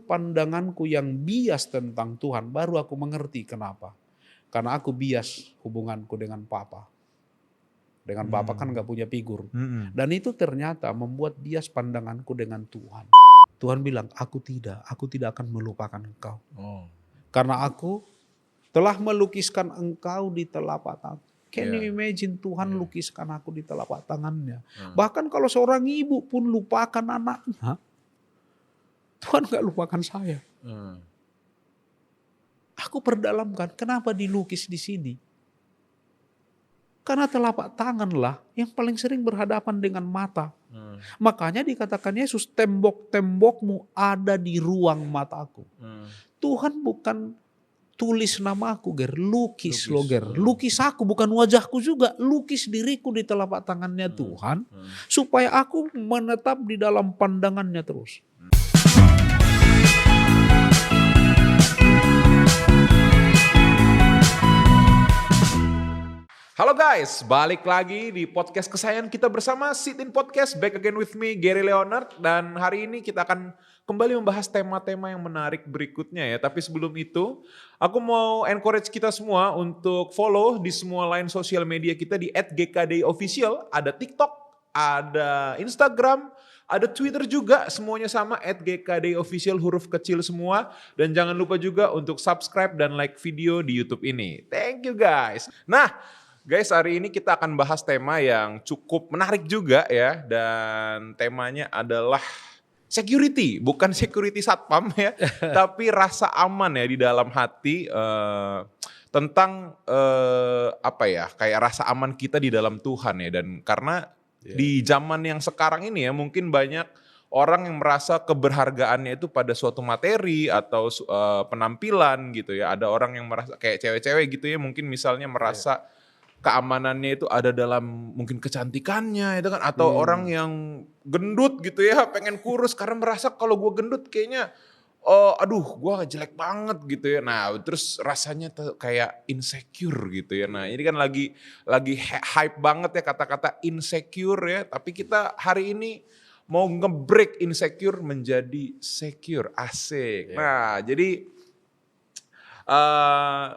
pandanganku yang bias tentang Tuhan, baru aku mengerti kenapa. Karena aku bias hubunganku dengan Papa. Dengan Papa kan gak punya figur. Dan itu ternyata membuat bias pandanganku dengan Tuhan. Tuhan bilang, aku tidak akan melupakan engkau. Karena aku telah melukiskan engkau di telapak tangan. Can you imagine Tuhan lukiskan aku di telapak tangannya. Bahkan kalau seorang ibu pun lupakan anaknya, Tuhan gak lupakan saya. Aku perdalamkan, kenapa dilukis di sini? Karena telapak tanganlah yang paling sering berhadapan dengan mata. Makanya dikatakan Yesus, tembok-tembokmu ada di ruang mataku. Tuhan bukan tulis namaku, Ger, lukis lo, Ger. Lukis aku, bukan wajahku juga. Lukis diriku di telapak tangannya Tuhan, supaya aku menetap di dalam pandangannya terus. Halo guys, balik lagi di podcast kesayangan kita bersama Sit In Podcast, back again with me, Gary Leonard. Dan hari ini kita akan kembali membahas tema-tema yang menarik berikutnya ya. Tapi sebelum itu, aku mau encourage kita semua untuk follow di semua line sosial media kita di @gkdofficial. Ada TikTok, ada Instagram, ada Twitter juga, semuanya sama @gkdofficial, huruf kecil semua. Dan jangan lupa juga untuk subscribe dan like video di YouTube ini. Thank you guys. Nah, guys, hari ini kita akan bahas tema yang cukup menarik juga ya, dan temanya adalah security, bukan security satpam ya, tapi rasa aman ya di dalam hati, tentang apa ya, kayak rasa aman kita di dalam Tuhan ya. Dan karena di zaman yang sekarang ini ya, mungkin banyak orang yang merasa keberhargaannya itu pada suatu materi atau penampilan gitu ya. Ada orang yang merasa kayak cewek-cewek gitu ya, mungkin misalnya merasa keamanannya itu ada dalam mungkin kecantikannya itu kan, atau orang yang gendut gitu ya, pengen kurus karena merasa kalau gue gendut kayaknya aduh gue jelek banget gitu ya. Nah terus rasanya kayak insecure gitu ya. Nah ini kan lagi hype banget ya kata-kata insecure ya, tapi kita hari ini mau nge-break insecure menjadi secure, asik. Nah jadi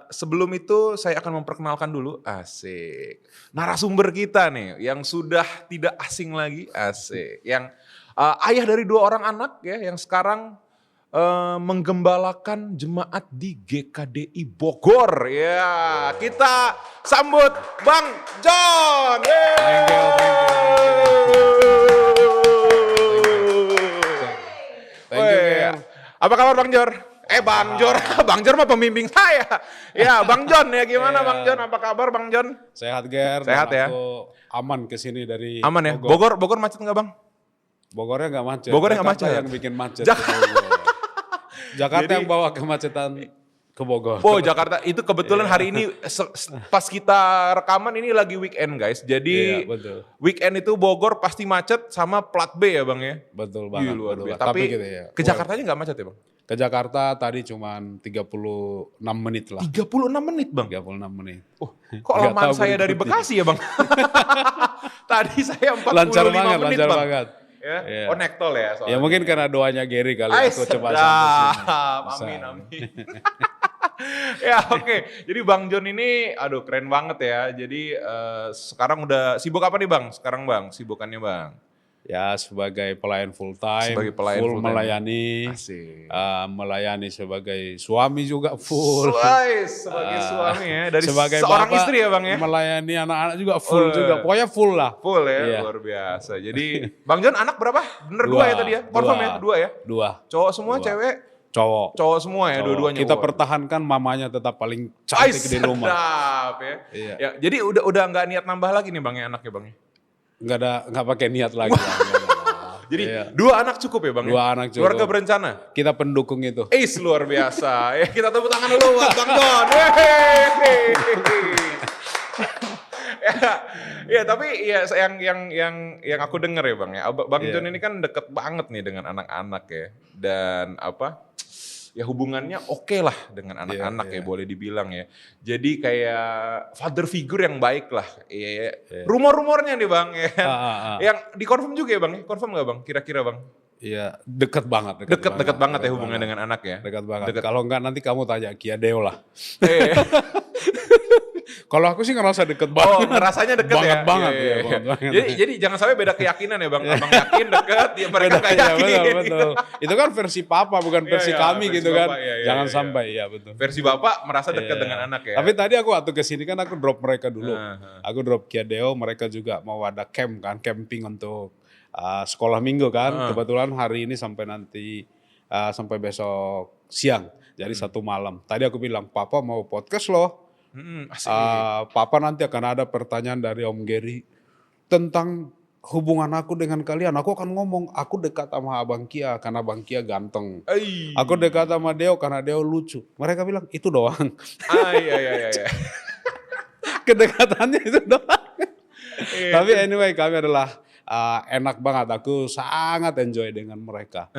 sebelum itu saya akan memperkenalkan dulu, asik, narasumber kita nih yang sudah tidak asing lagi, asik, yang ayah dari 2 orang anak ya, yang sekarang menggembalakan jemaat di GKDI Bogor ya. Kita sambut Bang John. Thank you. Apa kabar Bang Jor? Bang Jor, Bang Jor mah pembimbing saya. Ya, Bang John ya, gimana Bang John? Apa kabar Bang John? Sehat, Ger. Sehat ya. Aku aman kesini dari aman ya. Bogor. Bogor macet nggak Bang? Bogornya nggak macet. Bogornya nggak macet. Yang bikin macet. Jakarta yang bawa kemacetan ke Bogor. Oh, Jakarta itu kebetulan hari ini pas kita rekaman ini lagi weekend guys. Jadi betul. Weekend itu Bogor pasti macet sama plat B ya Bang ya. Betul banget. Luar biasa. Tapi gitu ya. Ke Jakartanya nggak macet ya Bang? Ke Jakarta tadi cuman 36 menit lah. 36 menit Bang? 36 menit. Oh, kok lamaan saya dari Bekasi ya Bang? Tadi saya 45 lancar banget, menit lancar Bang. banget. Ya? Yeah. Oh naik tol ya soalnya. Ya mungkin karena doanya Gary kali aku coba sampai sini. Amin. Ya oke. Jadi Bang John ini aduh keren banget ya. Jadi sekarang udah sibuk apa nih Bang? Sekarang Bang, sibukannya Bang? Ya sebagai pelayan full time, sebagai pelayan full melayani, melayani sebagai suami juga full. Sebagai suami ya, dari sebagai seorang bapak, istri ya Bang ya? Melayani anak-anak juga full juga, pokoknya full lah. Full ya, luar biasa. Jadi Bang John anak berapa? Bener 2 ya tadi ya? Confirm ya? 2 ya? 2. Cowok semua, cewek? Cowok Semua ya, dua-duanya. Kita pertahankan mamanya tetap paling cantik di rumah. Ya. Iya. Ya, jadi udah nggak niat nambah lagi nih Bang ya anaknya Bang ya? Nggak pakai niat lagi lah. Jadi 2 anak cukup ya Bang? 2 anak cukup. Keluarga berencana? Kita pendukung itu. Luar biasa. Ya kita tepuk tangan dulu buat Bang John. Ya tapi ya yang aku dengar ya Bang ya. Bang John ini kan deket banget nih dengan anak-anak ya. Dan ya hubungannya oke lah dengan anak-anak ya boleh dibilang ya. Jadi kayak father figure yang baik lah. Rumor-rumornya nih Bang ya. Yang dikonfirm juga ya Bang ya? Confirm gak Bang kira-kira Bang? Iya, dekat banget. Dekat banget ya hubungannya dengan anak ya. Dekat banget. Kalau enggak nanti kamu tanya Kia Deo lah. Kalau aku sih ngerasa deket banget. Oh, ngerasanya deket ya? Banget. Jadi jangan sampai beda keyakinan ya Bang. Abang yakin deket, ya mereka gak yakin. Betul. Itu kan versi papa bukan versi kami gitu kan. Jangan sampai, ya betul. Versi bapak merasa dekat dengan anak ya. Tapi tadi aku waktu kesini kan aku drop mereka dulu. Aku drop Kia Deo, mereka juga mau ada camp kan, camping untuk sekolah minggu kan. Kebetulan hari ini sampai nanti, sampai besok siang. Jadi 1 malam. Tadi aku bilang, papa mau podcast loh. Papa nanti akan ada pertanyaan dari Om Gary tentang hubungan aku dengan kalian. Aku akan ngomong, aku dekat sama Abang Kia karena Abang Kia ganteng. Aku dekat sama Deo karena Deo lucu. Mereka bilang itu doang. Iya. Kedekatannya itu doang. Tapi anyway, kami adalah enak banget. Aku sangat enjoy dengan mereka.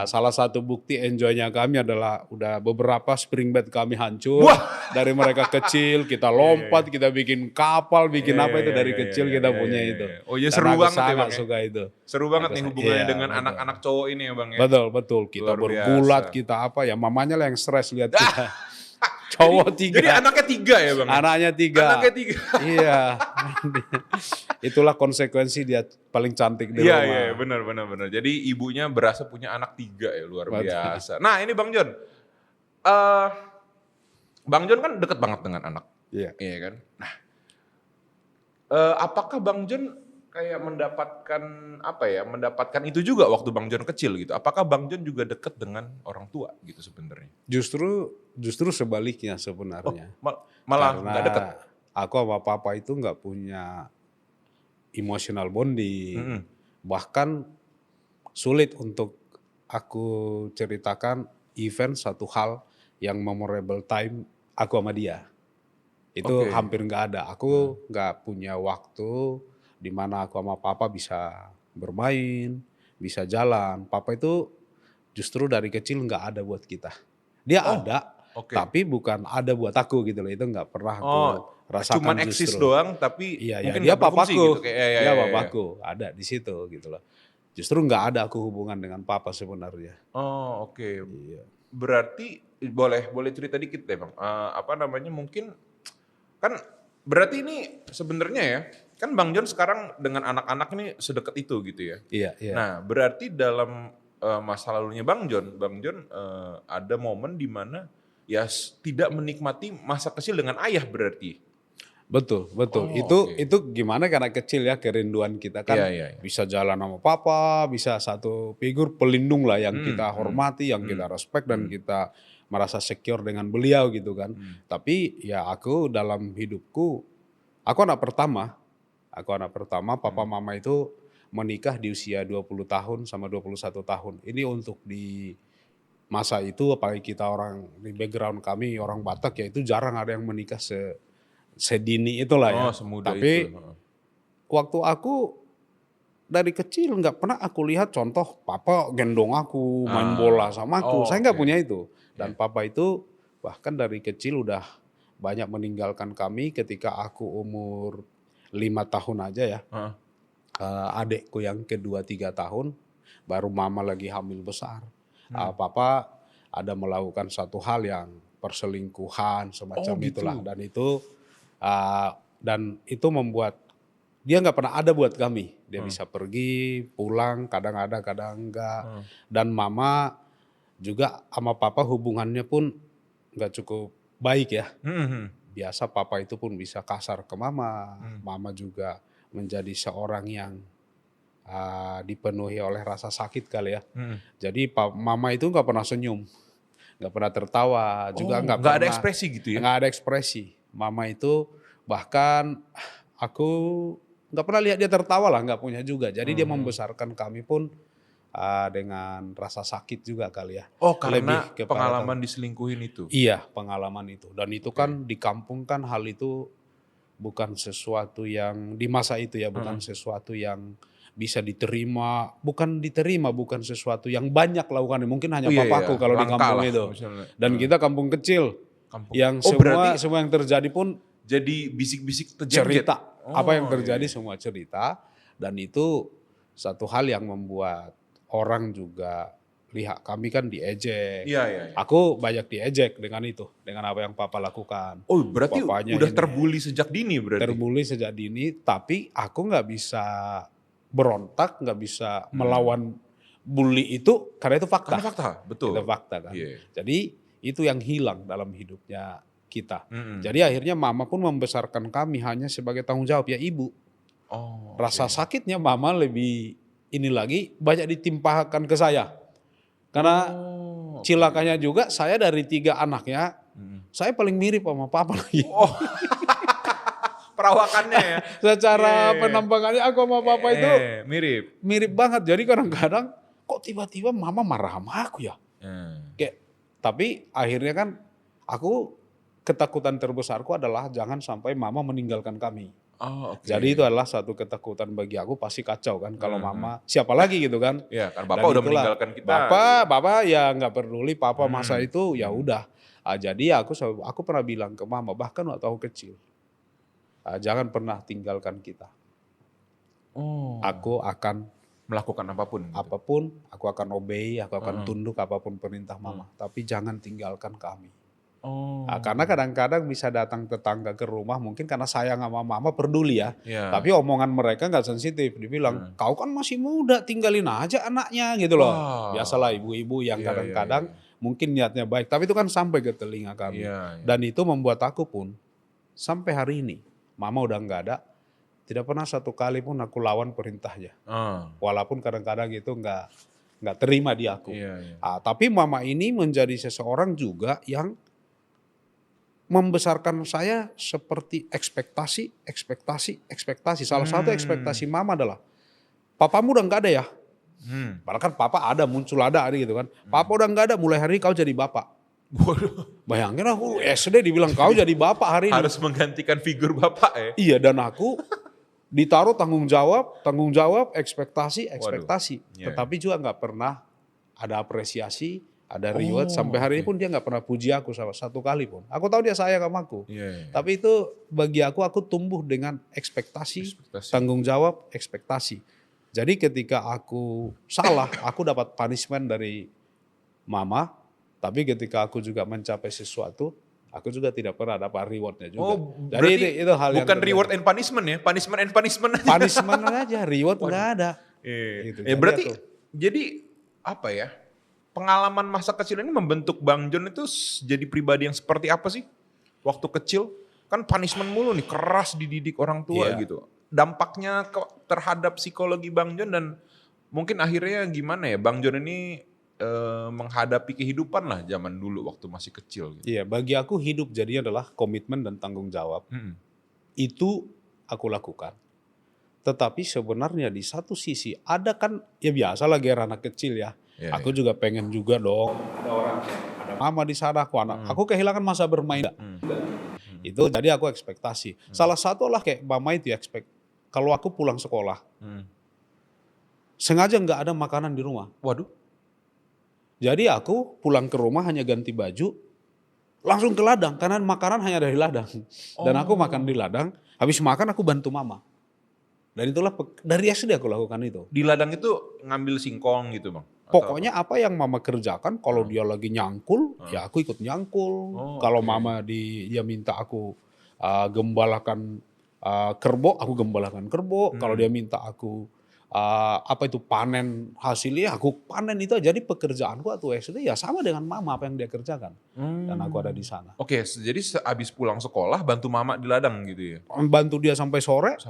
Salah satu bukti enjoynya kami adalah udah beberapa spring bed kami hancur. Dari mereka kecil, kita lompat, kita bikin kapal, bikin apa itu dari kecil kita punya itu. Oh iya, seru banget ya Bang. Suka itu. Seru banget nih hubungannya dengan anak-anak cowok ini ya Bang ya. Betul. Kita bergulat, kita apa ya, mamanya lah yang stres lihat kita. Cowok 3. Jadi anaknya 3 ya Bang? Anaknya 3. Iya. Itulah konsekuensi dia paling cantik di rumah. Iya, benar. Jadi ibunya berasa punya anak 3 ya, luar biasa. Nah ini Bang John. Bang John kan deket banget dengan anak. Iya kan? Nah, apakah Bang John kayak mendapatkan itu juga waktu Bang John kecil gitu? Apakah Bang John juga deket dengan orang tua gitu sebenarnya? Justru sebaliknya sebenarnya. Malah nggak deket. Aku sama papa itu nggak punya emotional bonding. Bahkan sulit untuk aku ceritakan event satu hal yang memorable time aku sama dia. Itu hampir nggak ada. Aku nggak punya waktu di mana aku sama papa bisa bermain, bisa jalan. Papa itu justru dari kecil nggak ada buat kita. Dia ada, tapi bukan ada buat aku gitu loh. Itu nggak pernah aku rasakan. Cuman eksis doang, tapi mungkin dia papaku. Gitu. Dia papaku, ada di situ gitu loh. Justru nggak ada aku hubungan dengan papa sebenarnya. Oh oke. Iya. Berarti boleh cerita dikit deh Bang. Mungkin kan berarti ini sebenarnya ya, kan Bang John sekarang dengan anak-anak ini sedekat itu gitu ya. Iya. Nah berarti dalam masa lalunya Bang John ada momen di mana ya tidak menikmati masa kecil dengan ayah berarti. Betul. Itu gimana karena kecil ya, kerinduan kita kan bisa jalan sama papa, bisa satu figur pelindung lah yang kita hormati, yang kita respect dan kita merasa secure dengan beliau gitu kan. Tapi ya aku dalam hidupku, aku anak pertama, papa mama itu menikah di usia 20 tahun sama 21 tahun. Ini untuk di masa itu apalagi kita orang di background kami orang Batak ya itu jarang ada yang menikah sedini itulah ya. Tapi waktu aku dari kecil nggak pernah aku lihat contoh papa gendong aku main bola sama aku. Saya nggak punya itu. Dan papa itu bahkan dari kecil udah banyak meninggalkan kami ketika aku umur 5 tahun aja ya. Adekku yang kedua 3 tahun baru mama lagi hamil besar. Papa ada melakukan satu hal yang perselingkuhan semacam itulah dan itu membuat dia nggak pernah ada buat kami. Dia bisa pergi, pulang, kadang ada, kadang enggak. Dan mama juga sama papa hubungannya pun nggak cukup baik ya. Biasa papa itu pun bisa kasar ke mama. Mama juga menjadi seorang yang dipenuhi oleh rasa sakit kali ya. Jadi mama itu nggak pernah senyum, nggak pernah tertawa, juga nggak ada ekspresi gitu ya? Nggak ada ekspresi. Mama itu bahkan aku nggak pernah lihat dia tertawa lah, nggak punya juga. Jadi dia membesarkan kami pun dengan rasa sakit juga kali ya. Oh karena pengalaman diselingkuhin itu? Iya pengalaman itu. Dan itu kan di kampung kan hal itu bukan sesuatu yang di masa itu ya, bukan sesuatu yang bisa diterima, bukan sesuatu yang banyak lakukan. Mungkin hanya papaku kalau di kampung lah, itu. Misalnya. Dan kita kampung kecil yang semua yang terjadi pun jadi bisik-bisik cerita. Apa yang terjadi semua cerita dan itu satu hal yang membuat orang juga lihat kami kan diejek. Iya. Aku banyak diejek dengan itu, dengan apa yang papa lakukan. Oh berarti Papanya udah ini terbuli sejak dini berarti? terbuli sejak dini, tapi aku nggak bisa berontak, nggak bisa melawan bully itu karena itu fakta. Karena fakta, betul. Itu fakta kan. Iya. Jadi itu yang hilang dalam hidupnya kita. Mm-mm. Jadi akhirnya mama pun membesarkan kami hanya sebagai tanggung jawab ya ibu. Oh, Rasa sakitnya mama lebih ini lagi banyak ditimpahkan ke saya. Karena cilakanya juga saya dari 3 anaknya, saya paling mirip sama papa lagi. Oh. Perawakannya ya. Secara penampakannya aku sama papa itu mirip banget. Jadi kadang-kadang kok tiba-tiba mama marah sama aku ya. Kayak, tapi akhirnya kan aku ketakutan terbesarku adalah jangan sampai mama meninggalkan kami. Oh, okay. Jadi itu adalah satu ketakutan bagi aku, pasti kacau kan kalau mama siapa lagi gitu kan. Iya, kan bapak udah meninggalkan kita. Bapak ya nggak peduli papa masa itu ya udah. Jadi aku pernah bilang ke mama bahkan waktu aku kecil. Jangan pernah tinggalkan kita. Aku akan melakukan apapun. Gitu. Apapun, aku akan obey, aku akan tunduk apapun perintah mama. Tapi jangan tinggalkan kami. Karena kadang-kadang bisa datang tetangga ke rumah mungkin karena sayang sama mama peduli ya. Tapi omongan mereka nggak sensitif. Dibilang kau kan masih muda tinggalin aja anaknya gitu loh. Biasalah ibu-ibu yang kadang-kadang mungkin niatnya baik. Tapi itu kan sampai ke telinga kami. Dan itu membuat aku pun sampai hari ini mama udah nggak ada. Tidak pernah satu kali pun aku lawan perintahnya. Walaupun kadang-kadang itu nggak terima di aku. Tapi mama ini menjadi seseorang juga yang membesarkan saya seperti ekspektasi. Salah satu ekspektasi mama adalah, papamu udah nggak ada ya? Padahal kan papa ada, muncul ada gitu kan. Papa udah nggak ada, mulai hari ini kau jadi bapak. Bayangin aku SD dibilang kau jadi bapak hari ini. Harus menggantikan figur bapak ya? Iya, dan aku ditaruh tanggung jawab, ekspektasi. Tetapi juga nggak pernah ada apresiasi, ada reward. Sampai hari ini pun dia nggak pernah puji aku satu kali pun. Aku tahu dia sayang sama aku. Tapi itu bagi aku tumbuh dengan ekspektasi, tanggung jawab, ekspektasi. Jadi ketika aku salah, aku dapat punishment dari mama. Tapi ketika aku juga mencapai sesuatu, aku juga tidak pernah dapat rewardnya juga. Jadi itu hal bukan yang reward and punishment ya, punishment and punishment aja. Punishment aja, reward nggak ada. Gitu. Berarti jadi apa ya? Pengalaman masa kecil ini membentuk Bang John itu jadi pribadi yang seperti apa sih? Waktu kecil kan punishment mulu nih, keras dididik orang tua gitu. Dampaknya terhadap psikologi Bang John dan mungkin akhirnya gimana ya? Bang John ini menghadapi kehidupan lah zaman dulu waktu masih kecil. Gitu. Iya, bagi aku hidup jadinya adalah komitmen dan tanggung jawab. Itu aku lakukan. Tetapi sebenarnya di satu sisi ada kan ya biasa lagi anak kecil ya. Aku juga pengen juga dong. Ada orang, ada mama di sana, aku kehilangan masa bermain. Itu jadi aku ekspektasi. Salah satu lah kayak mama itu kalau aku pulang sekolah, sengaja nggak ada makanan di rumah. Waduh. Jadi aku pulang ke rumah hanya ganti baju, langsung ke ladang karena makanan hanya dari ladang. Dan aku makan di ladang, habis makan aku bantu mama. Dan itulah dari SD aku lakukan itu. Di ladang itu ngambil singkong gitu Bang? Pokoknya apa yang mama kerjakan, kalau dia lagi nyangkul, ya aku ikut nyangkul. Kalau mama dia minta aku gembalakan kerbau, aku gembalakan kerbau. Kalau dia minta aku panen hasilnya, aku panen itu. Jadi pekerjaanku waktu SD ya sama dengan mama apa yang dia kerjakan. Dan aku ada di sana. Oke, jadi habis pulang sekolah bantu mama di ladang gitu ya? Bantu dia sampai sore.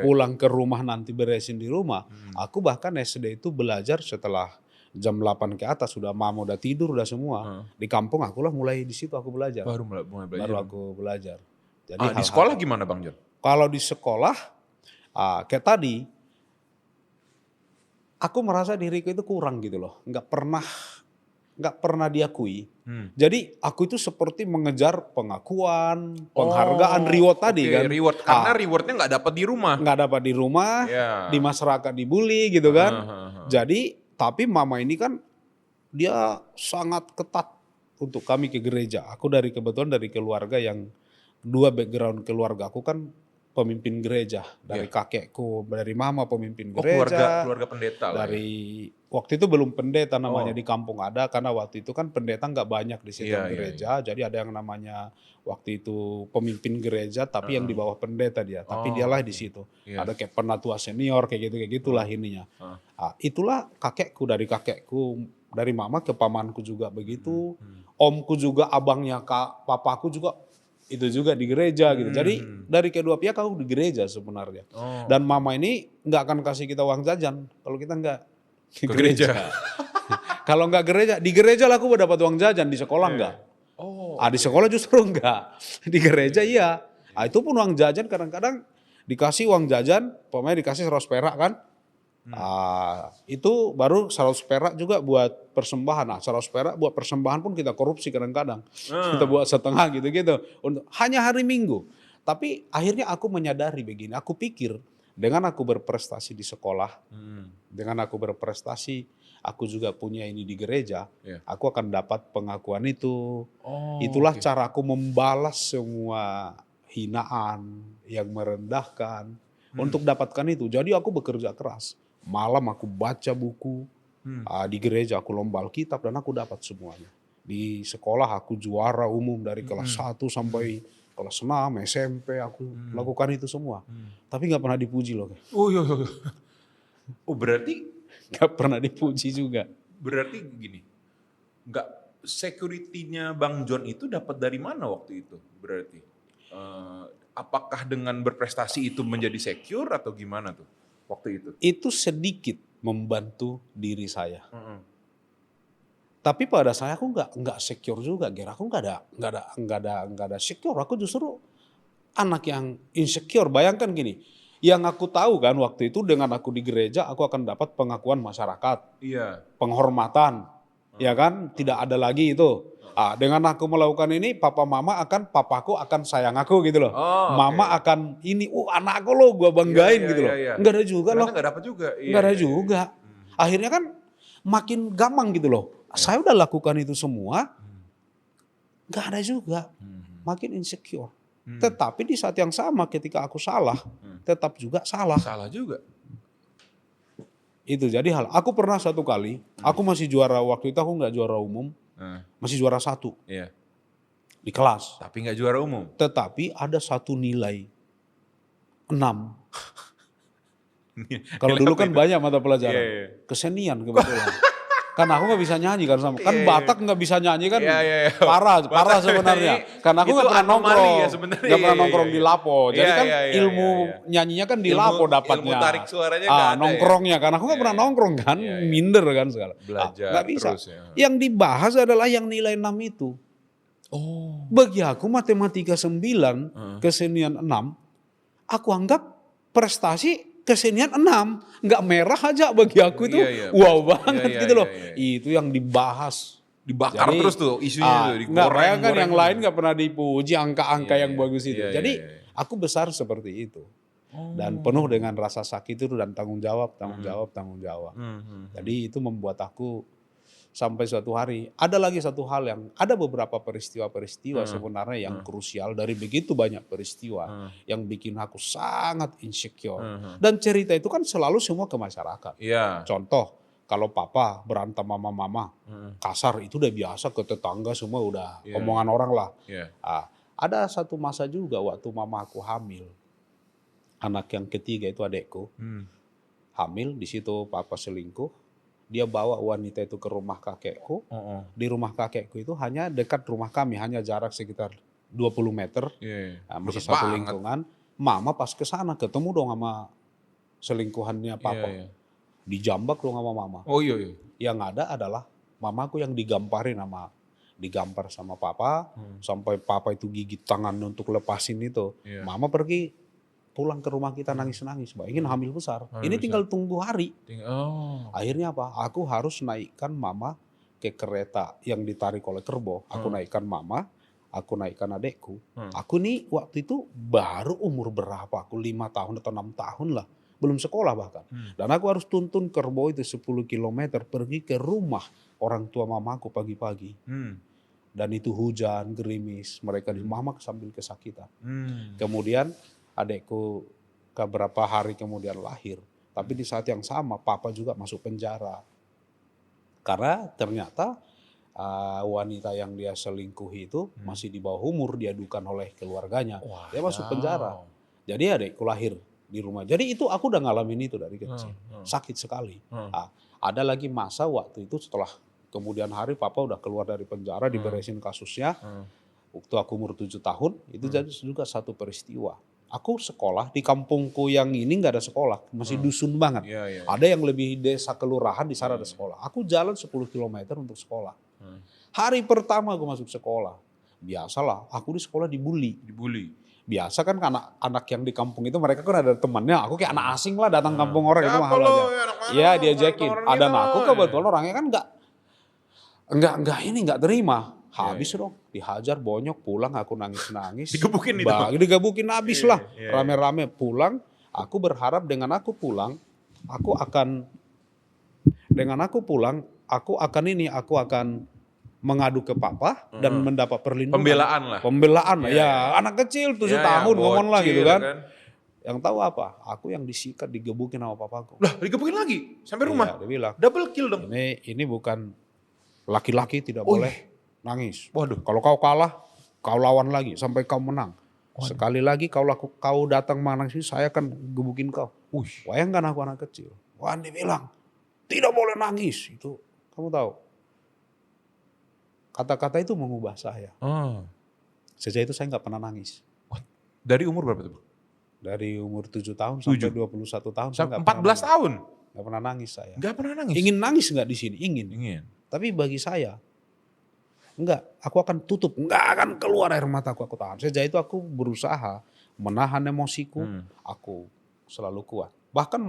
Pulang ke rumah nanti beresin di rumah. Aku bahkan SD itu belajar setelah jam 8 ke atas, sudah mama udah tidur udah semua. Di kampung akulah mulai di situ aku belajar. Baru mulai belajar. Baru aku belajar. Jadi di sekolah gimana Bang John? Kalau di sekolah kayak tadi aku merasa diriku itu kurang gitu loh, nggak pernah diakui. Jadi aku itu seperti mengejar pengakuan, penghargaan, reward tadi kan. Reward, karena rewardnya nggak dapat di rumah. Nggak dapat di rumah, di masyarakat dibully gitu kan. Jadi tapi mama ini kan dia sangat ketat untuk kami ke gereja. Aku kebetulan dari keluarga yang dua background keluarga aku kan pemimpin gereja. Dari kakekku, dari mama pemimpin gereja. Keluarga pendeta lah. Dari waktu itu belum pendeta namanya di kampung ada, karena waktu itu kan pendeta nggak banyak di setiap gereja. Jadi ada yang namanya waktu itu pemimpin gereja, tapi yang di bawah pendeta dia. Tapi dialah di situ. Ada kayak penatua senior kayak gitulah ininya. Itulah kakekku, dari mama ke pamanku juga begitu. Omku juga, abangnya papaku juga itu juga di gereja gitu. Jadi dari kedua pihak aku di gereja sebenarnya. Dan mama ini nggak akan kasih kita uang jajan kalau kita nggak ke gereja. Kalau nggak gereja, di gereja lah aku dapat uang jajan, di sekolah nggak. Di sekolah justru enggak. Di gereja iya. Itu pun uang jajan kadang-kadang dikasih uang jajan, pokoknya dikasih 100 perak kan. Itu baru 100 perak juga buat persembahan. 100 perak buat persembahan pun kita korupsi kadang-kadang. Kita buat setengah gitu-gitu. Hanya hari Minggu. Tapi akhirnya aku menyadari begini, aku pikir dengan aku berprestasi di sekolah, dengan aku berprestasi, aku juga punya ini di gereja, aku akan dapat pengakuan itu. Itulah cara aku membalas semua hinaan yang merendahkan untuk dapatkan itu. Jadi aku bekerja keras. Malam aku baca buku, di gereja aku lomba Alkitab dan aku dapat semuanya. Di sekolah aku juara umum dari kelas 1 sampai kelas 6, SMP aku lakukan itu semua. Tapi gak pernah dipuji loh. Berarti gak pernah dipuji juga. Berarti gini, security-nya Bang John itu dapat dari mana waktu itu? Berarti apakah dengan berprestasi itu menjadi secure atau gimana tuh waktu itu? Itu sedikit membantu diri saya. Tapi pada saya aku nggak secure juga, Aku nggak ada secure. Aku justru anak yang insecure. Bayangkan gini, yang aku tahu kan waktu itu dengan aku di gereja aku akan dapat pengakuan masyarakat, penghormatan, ya kan? Tidak ada lagi itu. Dengan aku melakukan ini, papaku akan sayang aku gitu loh. Mama akan ini, anakku loh, gue banggain gitu loh. Nggak ada juga loh. Nggak dapat juga. Nggak ada juga. Akhirnya kan makin gampang gitu loh. Saya udah lakukan itu semua, nggak ada juga. Makin insecure. Tetapi di saat yang sama ketika aku salah, tetap juga salah. Salah juga. Itu jadi hal. Aku pernah satu kali, aku masih juara waktu itu, aku nggak juara umum, masih juara 1 di kelas. Tapi nggak juara umum. Tetapi ada satu nilai 6. Kalau dulu kan banyak mata pelajaran, kesenian kebetulan. Karena aku nggak bisa nyanyi kan sama, kan Batak nggak bisa nyanyi kan parah sebenarnya. Karena aku nggak pernah nongkrong, nggak pernah nongkrong di Lapo. Jadi kan ilmu nyanyinya kan di Lapo dapatnya. Ilmu tarik suaranya nggak ada. Nongkrongnya, karena aku nggak pernah nongkrong kan, minder kan segala. Belajar nggak bisa. Terus, Yang dibahas adalah yang nilai 6 itu. Bagi aku matematika 9, kesenian 6, aku anggap prestasi kesenian 6, nggak merah aja bagi aku itu wow banget gitu loh. Itu yang dibahas. Dibakar terus tuh isunya tuh. Nggak, bayangkan yang lain nggak pernah dipuji angka-angka yang bagus itu. Jadi aku besar seperti itu. Dan penuh dengan rasa sakit itu dan tanggung jawab. Jadi itu membuat aku sampai suatu hari, ada lagi satu hal yang, ada beberapa peristiwa-peristiwa sebenarnya yang krusial dari begitu banyak peristiwa yang bikin aku sangat insecure. Dan cerita itu kan selalu semua ke masyarakat. Contoh, kalau papa berantem sama mama, kasar itu udah biasa, ke tetangga semua udah omongan orang lah. Ada satu masa juga waktu mama aku hamil, anak yang ketiga itu adekku, hamil, di situ papa selingkuh. Dia bawa wanita itu ke rumah kakekku. Di rumah kakekku itu hanya dekat rumah kami, hanya jarak sekitar 20 meter. Masih satu lingkungan. Mama pas ke sana ketemu dong sama selingkuhannya papa. Dijambak dong sama mama. Yang ada adalah mamaku yang digampar sama papa, sampai papa itu gigit tangan untuk lepasin itu. Mama pergi pulang ke rumah kita nangis-nangis, ingin hamil besar. Ini tinggal tunggu hari. Akhirnya apa? Aku harus naikkan mama ke kereta yang ditarik oleh kerbau. Aku naikkan mama, aku naikkan adekku. Aku nih waktu itu baru umur berapa? Aku 5 tahun atau 6 tahun lah. Belum sekolah bahkan. Dan aku harus tuntun kerbau itu 10 kilometer pergi ke rumah orang tua mamaku pagi-pagi. Dan itu hujan, gerimis. Mereka di mama sambil kesakitan. Kemudian adekku beberapa hari kemudian lahir. Tapi di saat yang sama papa juga masuk penjara. Karena ternyata wanita yang dia selingkuhi itu masih di bawah umur, diadukan oleh keluarganya. Dia masuk penjara. Jadi adikku lahir di rumah. Jadi itu aku udah ngalamin itu dari kecil. Sakit sekali. Ada lagi masa waktu itu setelah kemudian hari papa udah keluar dari penjara, diberesin kasusnya. Waktu aku umur 7 tahun, itu jadi juga satu peristiwa. Aku sekolah di kampungku yang ini nggak ada sekolah, masih dusun banget. Ada yang lebih desa kelurahan, di sana ada sekolah. Aku jalan 10 kilometer untuk sekolah. Hari pertama aku masuk sekolah, biasalah aku di sekolah dibully. Biasa kan anak-anak yang di kampung itu mereka kan ada temannya. Aku kayak anak asing lah datang kampung orang itu mahal aja. Iya diajakin. Ada aku kebetulan orangnya kan nggak terima. Habis dong, dihajar bonyok, pulang aku nangis-nangis. Digebukin itu? Digebukin habis lah, rame-rame pulang. Aku berharap dengan aku pulang, aku akan mengadu ke papa dan mendapat perlindungan. Pembelaan lah. Ya, anak kecil 7 tahun ngomong lah gitu kan. Yang tahu apa? Aku yang disikat, digebukin sama papaku. Lah, digebukin lagi sampai rumah. Dia bilang, double kill dong. Ini bukan laki-laki tidak boleh nangis. Waduh, kalau kau kalah, kau lawan lagi sampai kau menang. Sekali lagi kau datang menangis, saya akan gebukin kau. Bayangkan aku anak kecil. Dia bilang, tidak boleh nangis. Itu kamu tahu. Kata-kata itu mengubah saya. Sejak itu saya nggak pernah nangis. Dari umur berapa tuh? Dari umur 7 tahun sampai 21 tahun. Sampai 14 tahun? Nggak pernah nangis saya. Nggak pernah nangis? Ingin nangis nggak di sini? Ingin. Tapi bagi saya, enggak, aku akan tutup, enggak akan keluar air mataku, aku tahan. Sejak itu aku berusaha menahan emosiku, aku selalu kuat. Bahkan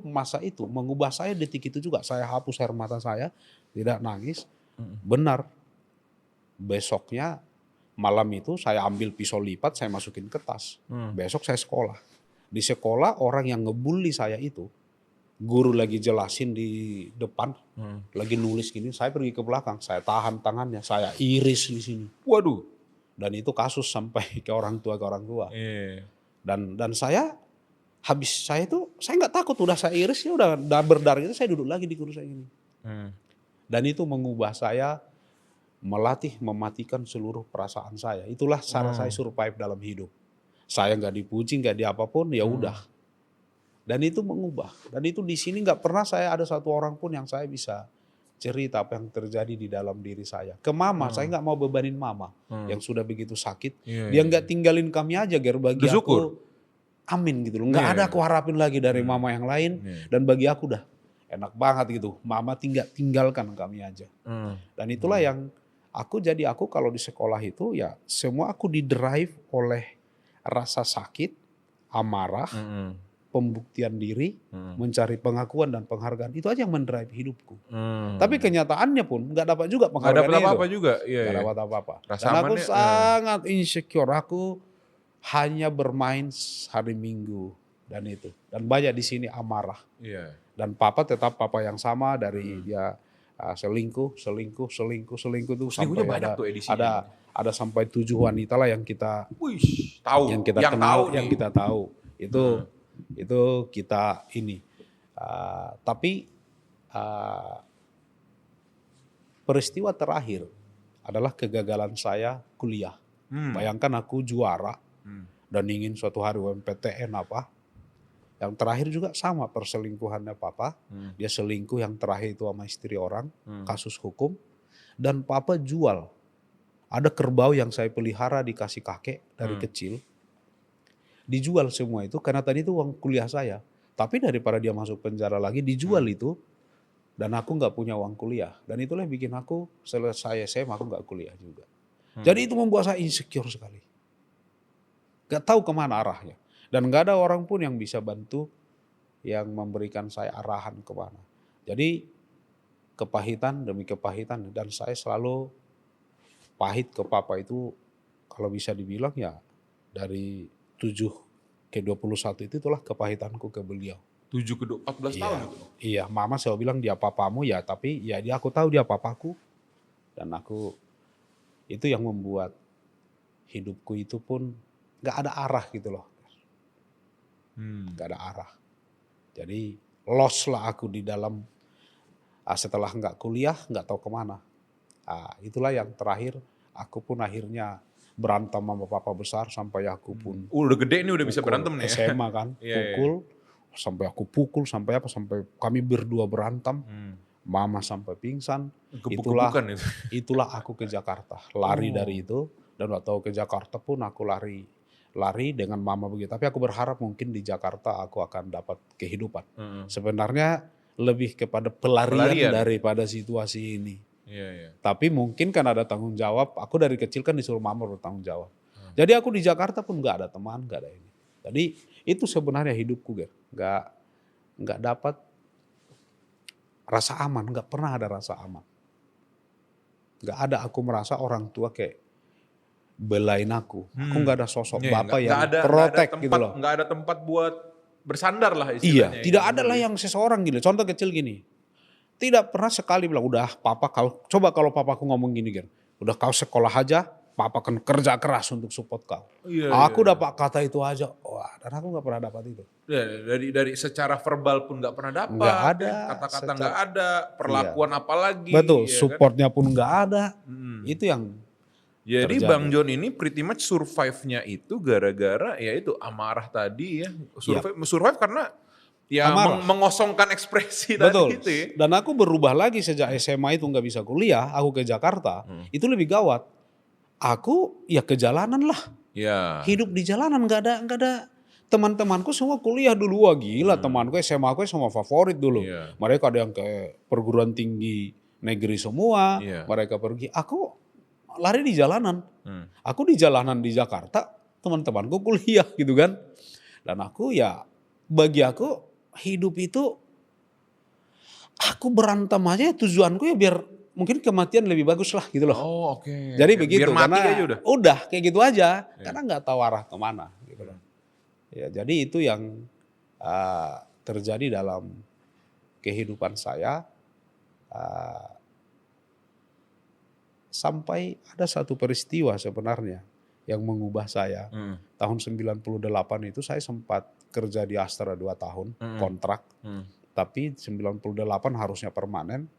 masa itu mengubah saya detik itu juga. Saya hapus air mata saya, tidak nangis. Benar, besoknya malam itu saya ambil pisau lipat, saya masukin ke tas. Besok saya sekolah. Di sekolah orang yang ngebully saya itu, guru lagi jelasin di depan, lagi nulis gini, saya pergi ke belakang, saya tahan tangannya, saya iris di sini. Waduh. Dan itu kasus sampai ke orang tua. Dan saya nggak takut, udah saya iris ya udah berdarah itu, saya duduk lagi di kursi ini. Dan itu mengubah saya, melatih mematikan seluruh perasaan saya. Itulah cara saya survive dalam hidup. Saya nggak dipuji, nggak di apapun, ya udah. Dan itu mengubah. Dan itu di sini nggak pernah saya ada satu orang pun yang saya bisa cerita apa yang terjadi di dalam diri saya. Ke mama, saya nggak mau bebanin mama yang sudah begitu sakit. Dia nggak tinggalin kami aja, bagi aku amin gitu loh. Nggak ada aku harapin lagi dari mama yang lain. Dan bagi aku udah enak banget gitu. Mama tinggalkan kami aja. Dan itulah yang aku kalau di sekolah itu ya semua aku didrive oleh rasa sakit, amarah, pembuktian diri, mencari pengakuan dan penghargaan. Itu aja yang mendrive hidupku. Tapi kenyataannya pun nggak dapat juga penghargaan itu. Nggak dapat apa-apa juga. Nggak dapat apa-apa. Dan aku sangat insecure. Aku hanya bermain hari Minggu dan itu. Dan banyak di sini amarah. Dan papa tetap papa yang sama dari dia selingkuh itu sampai banyak tuh edisinya. Ada sampai 7 wanita lah yang kita tahu, yang kita kenal, yang kita tahu. Itu kita ini. Tapi peristiwa terakhir adalah kegagalan saya kuliah. Bayangkan aku juara dan ingin suatu hari UMPTN apa. Yang terakhir juga sama perselingkuhannya papa. Dia selingkuh yang terakhir itu sama istri orang, kasus hukum. Dan papa jual. Ada kerbau yang saya pelihara dikasih kakek dari kecil. Dijual semua itu karena tadi itu uang kuliah saya. Tapi daripada dia masuk penjara lagi dijual itu. Dan aku gak punya uang kuliah. Dan itulah yang bikin aku selesai SMA aku gak kuliah juga. Jadi itu membuat saya insecure sekali. Gak tahu kemana arahnya. Dan gak ada orang pun yang bisa bantu yang memberikan saya arahan kemana. Jadi kepahitan demi kepahitan. Dan saya selalu pahit ke papa itu kalau bisa dibilang ya dari 7 ke 21 itulah kepahitanku ke beliau. 7 ke 14 tahun itu? Iya, mama selalu bilang dia papamu ya, tapi ya aku tahu dia papaku. Dan aku, itu yang membuat hidupku itu pun gak ada arah gitu loh. Gak ada arah. Jadi lost lah aku di dalam Setelah nggak kuliah, nggak tahu kemana. Itulah yang terakhir, aku pun akhirnya berantem sama papa besar sampai aku pun Udah gede nih udah bisa pukul berantem nih ya. SMA kan, Iya, iya. sampai aku pukul, sampai kami berdua berantem, mama sampai pingsan. Gebuk-gebukan itu. Itulah aku ke Jakarta, lari dari itu, dan waktu ke Jakarta pun aku lari dengan mama begitu. Tapi aku berharap mungkin di Jakarta aku akan dapat kehidupan. Sebenarnya lebih kepada pelarian daripada situasi ini. Iya. Tapi mungkin kan ada tanggung jawab, aku dari kecil kan disuruh mama bertanggung jawab. Jadi aku di Jakarta pun gak ada teman, gak ada ini. Jadi itu sebenarnya hidupku, gak dapat rasa aman, gak pernah ada rasa aman. Gak ada aku merasa orang tua kayak belain aku. Aku gak ada sosok bapak yang protek gitu loh. Gak ada tempat buat bersandar lah Iya, istilahnya. tidak ada lah yang seseorang gini. Contoh kecil gini. Tidak pernah sekali bilang, udah papa coba kalau papaku ngomong gini, udah kau sekolah aja, papa akan kerja keras untuk support kau. Aku dapat kata itu aja, dan aku gak pernah dapat itu. Dari secara verbal pun gak pernah dapat. Gak ada. Kata-kata gak ada, perlakuan apalagi. Betul, supportnya pun gak ada. Itu yang jadi terjadi. Bang John ini pretty much survive-nya itu gara-gara ya itu amarah tadi ya. Survive karena ya mengosongkan ekspresi tadi itu ya. Dan aku berubah lagi sejak SMA itu gak bisa kuliah, aku ke Jakarta. Itu lebih gawat. Aku ya ke jalanan lah. Ya. Hidup di jalanan gak ada. Teman-temanku semua kuliah dulu, gila temanku SMA aku semua favorit dulu. Mereka ada yang ke perguruan tinggi negeri semua, mereka pergi. Aku lari di jalanan. Aku di jalanan di Jakarta, teman-temanku kuliah gitu kan. Dan aku ya, bagi aku hidup itu, aku berantem aja tujuanku ya biar mungkin kematian lebih bagus lah gitu loh. Oh oke. Jadi begitu, biar mati karena aja udah kayak gitu aja, karena gak tahu arah kemana gitu loh. Ya, jadi itu yang terjadi dalam kehidupan saya. Sampai ada satu peristiwa sebenarnya yang mengubah saya. Tahun 98 itu saya sempat kerja di Astra 2 tahun, kontrak. Tapi 98 harusnya permanen.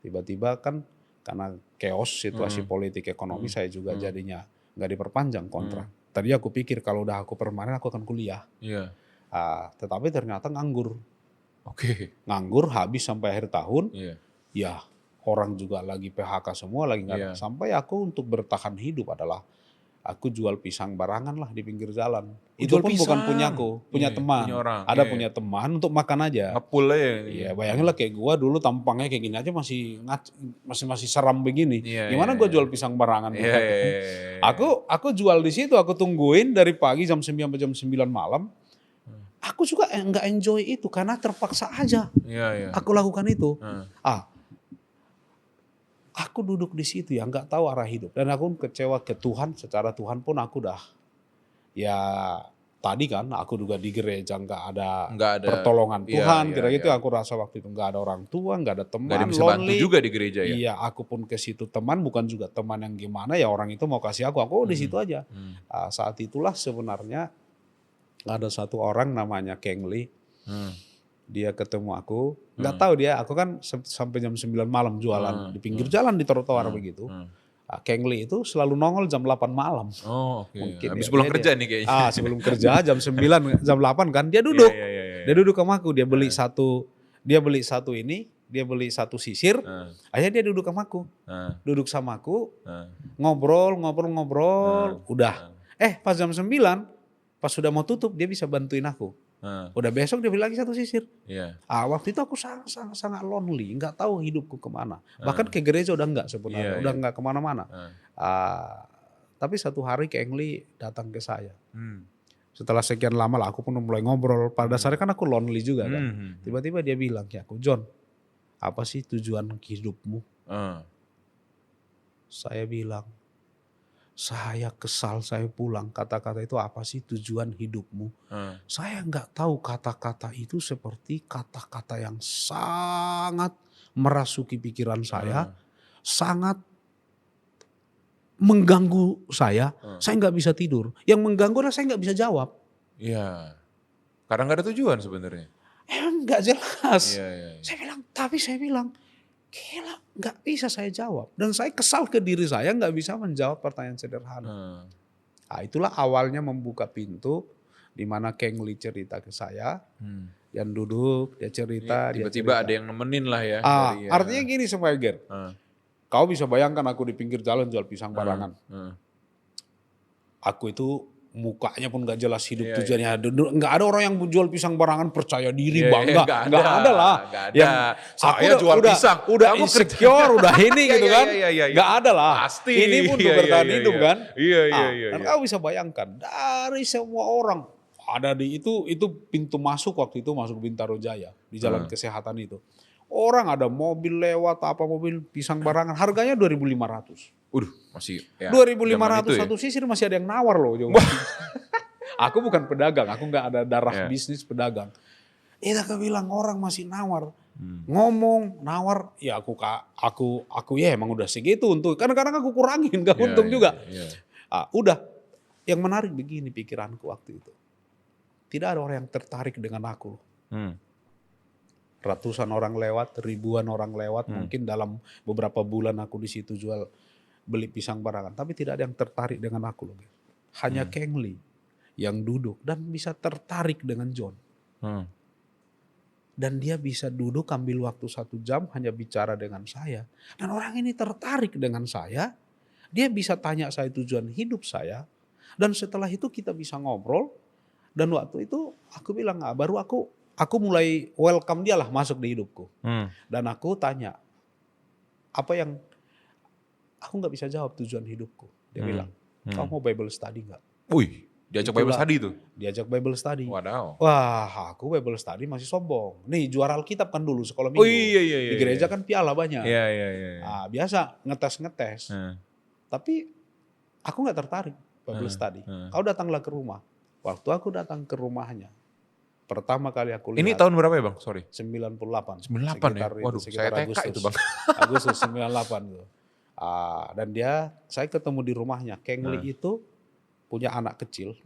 Tiba-tiba kan karena chaos situasi politik ekonomi saya juga jadinya gak diperpanjang kontrak. Tadi aku pikir kalau udah aku permanen aku akan kuliah. Tetapi ternyata nganggur. Nganggur habis sampai akhir tahun. Ya orang juga lagi PHK semua lagi nggak ada. Sampai aku untuk bertahan hidup adalah aku jual pisang barangan lah di pinggir jalan. Itu pun bukan punyaku, punya teman. Punya teman untuk makan aja. Ngepul aja. Iya, bayangin lah kayak gua dulu tampangnya kayak gini aja masih seram begini. Gimana gua jual pisang barangan? Aku jual di situ, aku tungguin dari pagi jam 9 sampai jam 9 malam. Aku juga nggak enjoy itu karena terpaksa aja. Aku lakukan itu. Aku duduk di situ ya nggak tahu arah hidup, dan aku kecewa ke Tuhan. Secara Tuhan pun aku dah ya tadi kan aku juga di gereja nggak ada pertolongan Tuhan, kira-kira aku rasa waktu itu nggak ada orang tua, nggak ada teman, nggak bisa bantu juga di gereja ya. Iya, aku pun ke situ teman bukan juga teman yang gimana ya, orang itu mau kasih aku di situ aja. Saat itulah sebenarnya ada satu orang namanya Kengli. Dia ketemu aku, nggak tahu dia, aku kan sampai jam 9 malam jualan di pinggir jalan di trotoar begitu. Kengli itu selalu nongol jam 8 malam. Mungkin habis pulang kerja nih kayaknya. Sebelum kerja jam 9, jam 8 kan dia duduk. Dia duduk sama aku, dia beli satu sisir. Akhirnya dia duduk sama aku. Duduk sama aku, ngobrol. Udah. Pas jam 9, pas sudah mau tutup dia bisa bantuin aku. Udah besok dia beli lagi satu sisir. Waktu itu aku sangat lonely, nggak tahu hidupku kemana. Bahkan ke gereja udah nggak sebenarnya, udah nggak kemana-mana. Tapi satu hari Kengli datang ke saya. Setelah sekian lama lah aku pun mulai ngobrol. Pada dasarnya kan aku lonely juga kan. Tiba-tiba dia bilang ke aku, John, apa sih tujuan hidupmu? Saya bilang, saya kesal, saya pulang. Kata-kata itu apa sih tujuan hidupmu? Saya nggak tahu kata-kata itu seperti kata-kata yang sangat merasuki pikiran saya, sangat mengganggu saya. Saya nggak bisa tidur. Yang mengganggu adalah saya nggak bisa jawab. Iya, karena nggak ada tujuan sebenarnya. Nggak jelas. Iya, iya, iya. Saya bilang, gila nggak bisa saya jawab. Dan saya kesal ke diri saya nggak bisa menjawab pertanyaan sederhana. Nah, itulah awalnya membuka pintu di mana Keng Lee cerita ke saya. Yang duduk, dia cerita, Tiba-tiba ada yang nemenin lah ya. Artinya gini semua Ger. Kau bisa bayangkan aku di pinggir jalan jual pisang barangan. Aku itu mukanya pun gak jelas hidup tujuannya. Nggak ada orang yang jual pisang barangan percaya diri bangga. Nggak ada lah. Yang saya jual pisang. Udah insecure, udah ini gitu kan. Nggak ada lah. Pasti. Ini pun untuk bertahan hidup kan. Iya. Dan kau bisa bayangkan dari semua orang ada di itu pintu masuk waktu itu masuk Bintaro Jaya di jalan kesehatan itu. Orang ada mobil lewat mobil pisang barangan harganya 2.500. Masih ya, 2.500 satu sisir masih ada yang nawar loh. Aku bukan pedagang, aku nggak ada darah bisnis pedagang. Aku bilang orang masih nawar. Ngomong nawar, ya aku ya emang udah segitu untuk kadang-kadang aku kurangin gak untung juga. Udah yang menarik begini pikiranku waktu itu. Tidak ada orang yang tertarik dengan aku. Ratusan orang lewat, ribuan orang lewat, mungkin dalam beberapa bulan aku di situ beli pisang barangan, tapi tidak ada yang tertarik dengan aku loh. Hanya Keng Lee yang duduk dan bisa tertarik dengan John. Dan dia bisa duduk ambil waktu 1 jam hanya bicara dengan saya. Dan orang ini tertarik dengan saya, dia bisa tanya saya tujuan hidup saya, dan setelah itu kita bisa ngobrol. Dan waktu itu aku bilang, baru aku mulai welcome dia lah masuk di hidupku. Dan aku tanya, apa yang aku nggak bisa jawab tujuan hidupku. Dia bilang, kau mau Bible study nggak? Diajak Bible study tuh? Diajak Bible study. Wadaw. Wah, aku Bible study masih sombong. Nih juara Alkitab kan dulu sekolah minggu. Iya. Di gereja kan piala banyak. Iya. Biasa ngetes. Tapi aku nggak tertarik Bible study. Kau datanglah ke rumah. Waktu aku datang ke rumahnya, pertama kali aku lihat. Ini tahun berapa ya Bang? Sorry. 98. 98 ya? Waduh, saya TK Agustus. itu Bang. Agustus 98 tuh. Dan saya ketemu di rumahnya. Keng Lee itu punya anak kecil.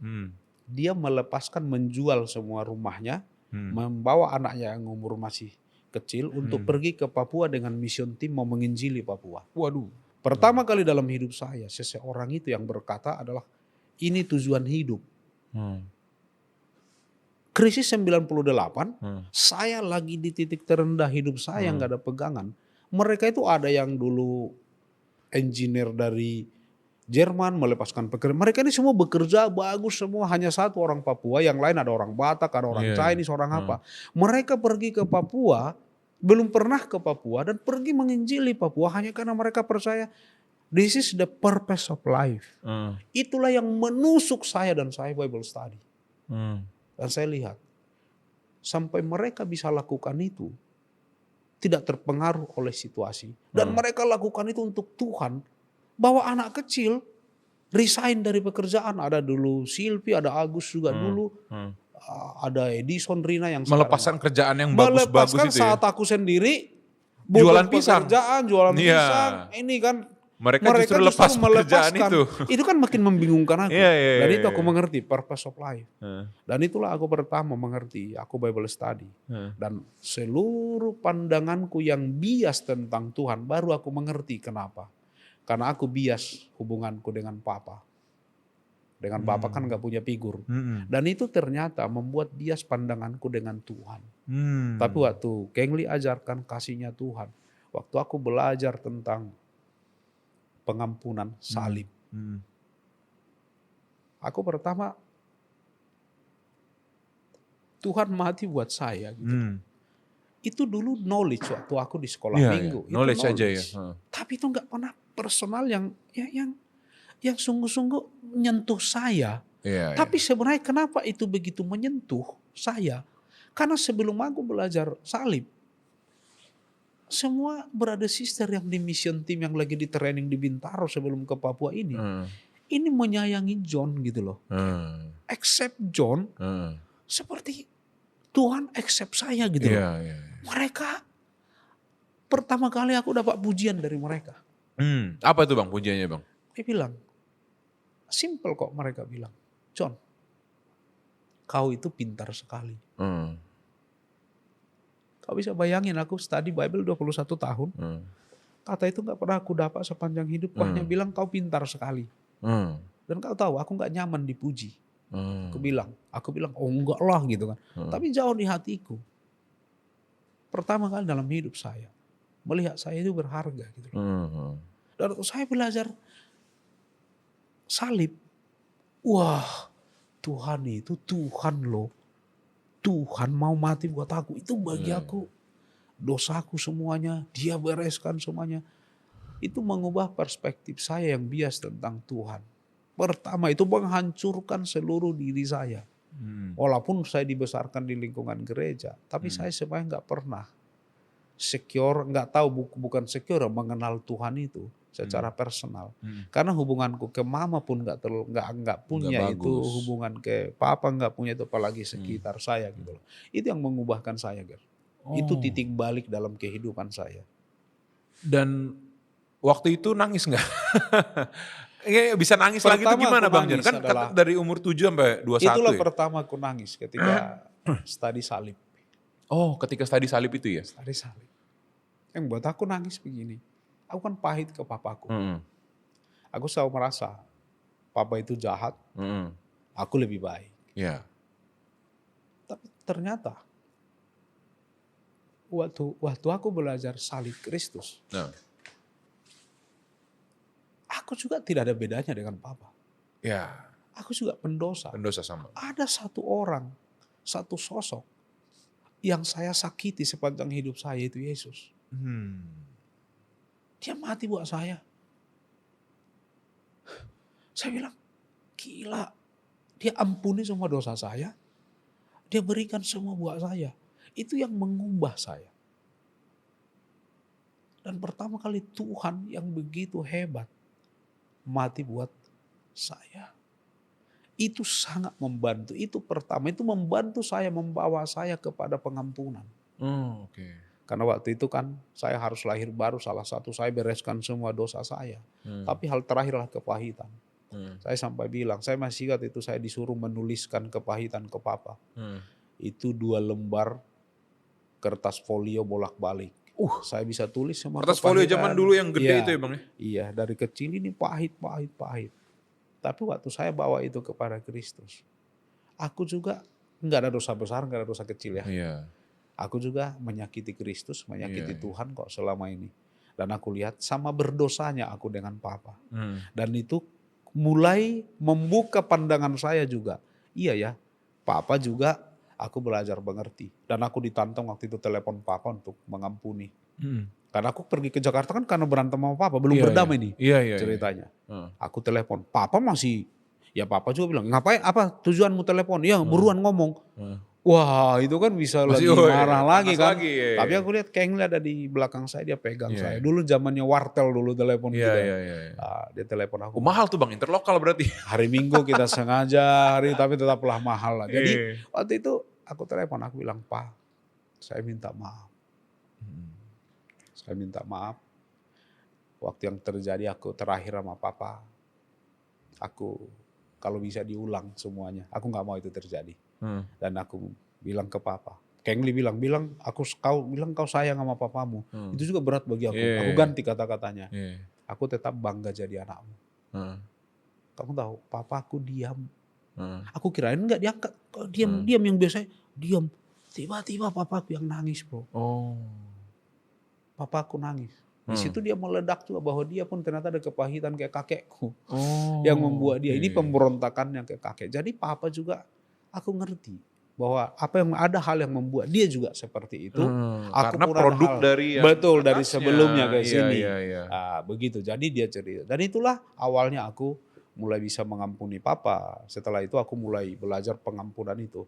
Dia melepaskan menjual semua rumahnya, membawa anaknya yang umur masih kecil untuk pergi ke Papua dengan mission tim mau menginjili Papua. Waduh. Pertama kali dalam hidup saya, seseorang itu yang berkata adalah, ini tujuan hidup. Krisis 98, saya lagi di titik terendah hidup saya, nggak ada pegangan. Mereka itu ada yang dulu engineer dari Jerman melepaskan pekerjaan. Mereka ini semua bekerja bagus semua, hanya satu orang Papua, yang lain ada orang Batak, ada orang Chinese, orang apa. Mereka pergi ke Papua, belum pernah ke Papua dan pergi menginjili Papua hanya karena mereka percaya this is the purpose of life. Itulah yang menusuk saya dan saya Bible study. Dan saya lihat, sampai mereka bisa lakukan itu, tidak terpengaruh oleh situasi. Dan mereka lakukan itu untuk Tuhan. Bawa anak kecil, resign dari pekerjaan. Ada dulu Silvi, ada Agus juga dulu. Ada Edison, Rina yang melepaskan kerjaan yang bagus-bagus itu ya. Melepaskan saat aku sendiri, jualan pisang. Jualan pisang. Ini kan. Mereka justru lepas pekerjaan itu. Itu kan makin membingungkan aku. Dan itu aku iya. mengerti purpose of life. Dan itulah aku pertama mengerti, aku Bible study. Dan seluruh pandanganku yang bias tentang Tuhan baru aku mengerti kenapa. Karena aku bias hubunganku dengan Papa. Dengan Papa kan gak punya figur. Dan itu ternyata membuat bias pandanganku dengan Tuhan. Tapi waktu Keng Lee ajarkan kasihnya Tuhan. Waktu aku belajar tentang pengampunan salib. Aku pertama, Tuhan mati buat saya. Gitu. Itu dulu knowledge waktu aku di sekolah minggu. Itu knowledge aja ya. Tapi itu gak pernah personal yang sungguh-sungguh menyentuh saya. Tapi sebenarnya kenapa itu begitu menyentuh saya? Karena sebelum aku belajar salib, semua brother sister yang di mission team yang lagi di training di Bintaro sebelum ke Papua ini menyayangi John gitu loh. Accept John seperti Tuhan accept saya gitu loh. Mereka pertama kali aku dapat pujian dari mereka. Apa itu Bang pujiannya Bang? Dia bilang, simple kok mereka bilang, John, kau itu pintar sekali. Kau bisa bayangin aku study Bible 21 tahun. Kata itu gak pernah aku dapat sepanjang hidup. Hanya bilang kau pintar sekali. Dan kau tahu aku gak nyaman dipuji. Aku bilang oh enggak lah gitu kan. Tapi jauh di hatiku. Pertama kali dalam hidup saya. Melihat saya itu berharga gitu. Dan saya belajar salib. Wah, Tuhan itu Tuhan loh. Tuhan mau mati buat aku. Itu bagi aku dosaku semuanya. Dia bereskan semuanya. Itu mengubah perspektif saya yang bias tentang Tuhan. Pertama itu menghancurkan seluruh diri saya. Walaupun saya dibesarkan di lingkungan gereja. Tapi saya sebenarnya gak pernah secure, nggak tahu bukan secure, mengenal Tuhan itu secara personal. Karena hubunganku ke mama pun nggak punya itu, hubungan ke papa nggak punya itu, apalagi sekitar saya gitu loh. Itu yang mengubahkan saya, Ger. Itu titik balik dalam kehidupan saya. Dan waktu itu nangis nggak? Bisa nangis lagi itu gimana Bang John? Kan dari umur 7 sampai 21 itulah ya? Pertama aku nangis ketika studi salib. Oh, ketika studi salib itu ya? Studi salib. Yang buat aku nangis begini. Aku kan pahit ke papaku. Aku selalu merasa papa itu jahat. Aku lebih baik. Yeah. Tapi ternyata waktu aku belajar salib Kristus, aku juga tidak ada bedanya dengan papa. Ya. Aku juga pendosa. Pendosa sama. Ada satu orang, satu sosok yang saya sakiti sepanjang hidup saya, itu Yesus. Dia mati buat saya. Saya bilang, gila. Dia ampuni semua dosa saya. Dia berikan semua buat saya. Itu yang mengubah saya. Dan pertama kali Tuhan yang begitu hebat mati buat saya. Itu sangat membantu. Itu pertama, itu membantu saya, membawa saya kepada pengampunan. Karena waktu itu kan saya harus lahir baru, salah satu saya bereskan semua dosa saya. Tapi hal terakhirlah kepahitan. Saya sampai bilang, saya masih ingat itu saya disuruh menuliskan kepahitan ke papa. Itu 2 lembar kertas folio bolak-balik. Saya bisa tulis semua kertas folio zaman dulu yang gede itu ya Bang? Iya, dari kecil ini pahit. Tapi waktu saya bawa itu kepada Kristus, aku juga nggak ada dosa besar, nggak ada dosa kecil ya. Aku juga menyakiti Kristus, menyakiti Tuhan kok selama ini. Dan aku lihat sama berdosanya aku dengan papa. Dan itu mulai membuka pandangan saya juga. Iya ya, papa juga aku belajar mengerti. Dan aku ditantang waktu itu telepon papa untuk mengampuni. Karena aku pergi ke Jakarta kan karena berantem sama papa, belum berdamai nih ceritanya. Aku telepon, papa masih, ya papa juga bilang, ngapain, apa tujuanmu telepon? Ya buruan ngomong. Wah itu kan bisa masih lagi marah lagi kan. Tapi aku lihat Kengli ada di belakang saya, dia pegang saya. Dulu zamannya wartel dulu telepon kita. Dia telepon aku. Mahal tuh Bang, interlokal berarti. Hari Minggu kita sengaja, tapi tetaplah mahal lah. Jadi waktu itu aku telepon, aku bilang, Pak, saya minta maaf. Saya minta maaf. Waktu yang terjadi aku terakhir sama papa, aku kalau bisa diulang semuanya, aku nggak mau itu terjadi. Dan aku bilang ke papa, Kengli bilang kau sayang sama papamu. Itu juga berat bagi aku. Aku ganti kata-katanya. Aku tetap bangga jadi anakmu. Kamu tahu, papaku diam. Aku kirain nggak diangkat, diam yang biasa diam. Tiba-tiba papaku yang nangis, bro. Papaku nangis. Di situ dia meledak juga bahwa dia pun ternyata ada kepahitan kayak kakekku. Yang membuat dia ini pemberontakannya kayak kakek. Jadi papa juga aku ngerti bahwa ada hal yang membuat dia juga seperti itu. Karena produk dari yang betul dari atasnya. sebelumnya ke sini. Iya. Begitu. Jadi dia cerita. Dan itulah awalnya aku mulai bisa mengampuni papa. Setelah itu aku mulai belajar pengampunan itu.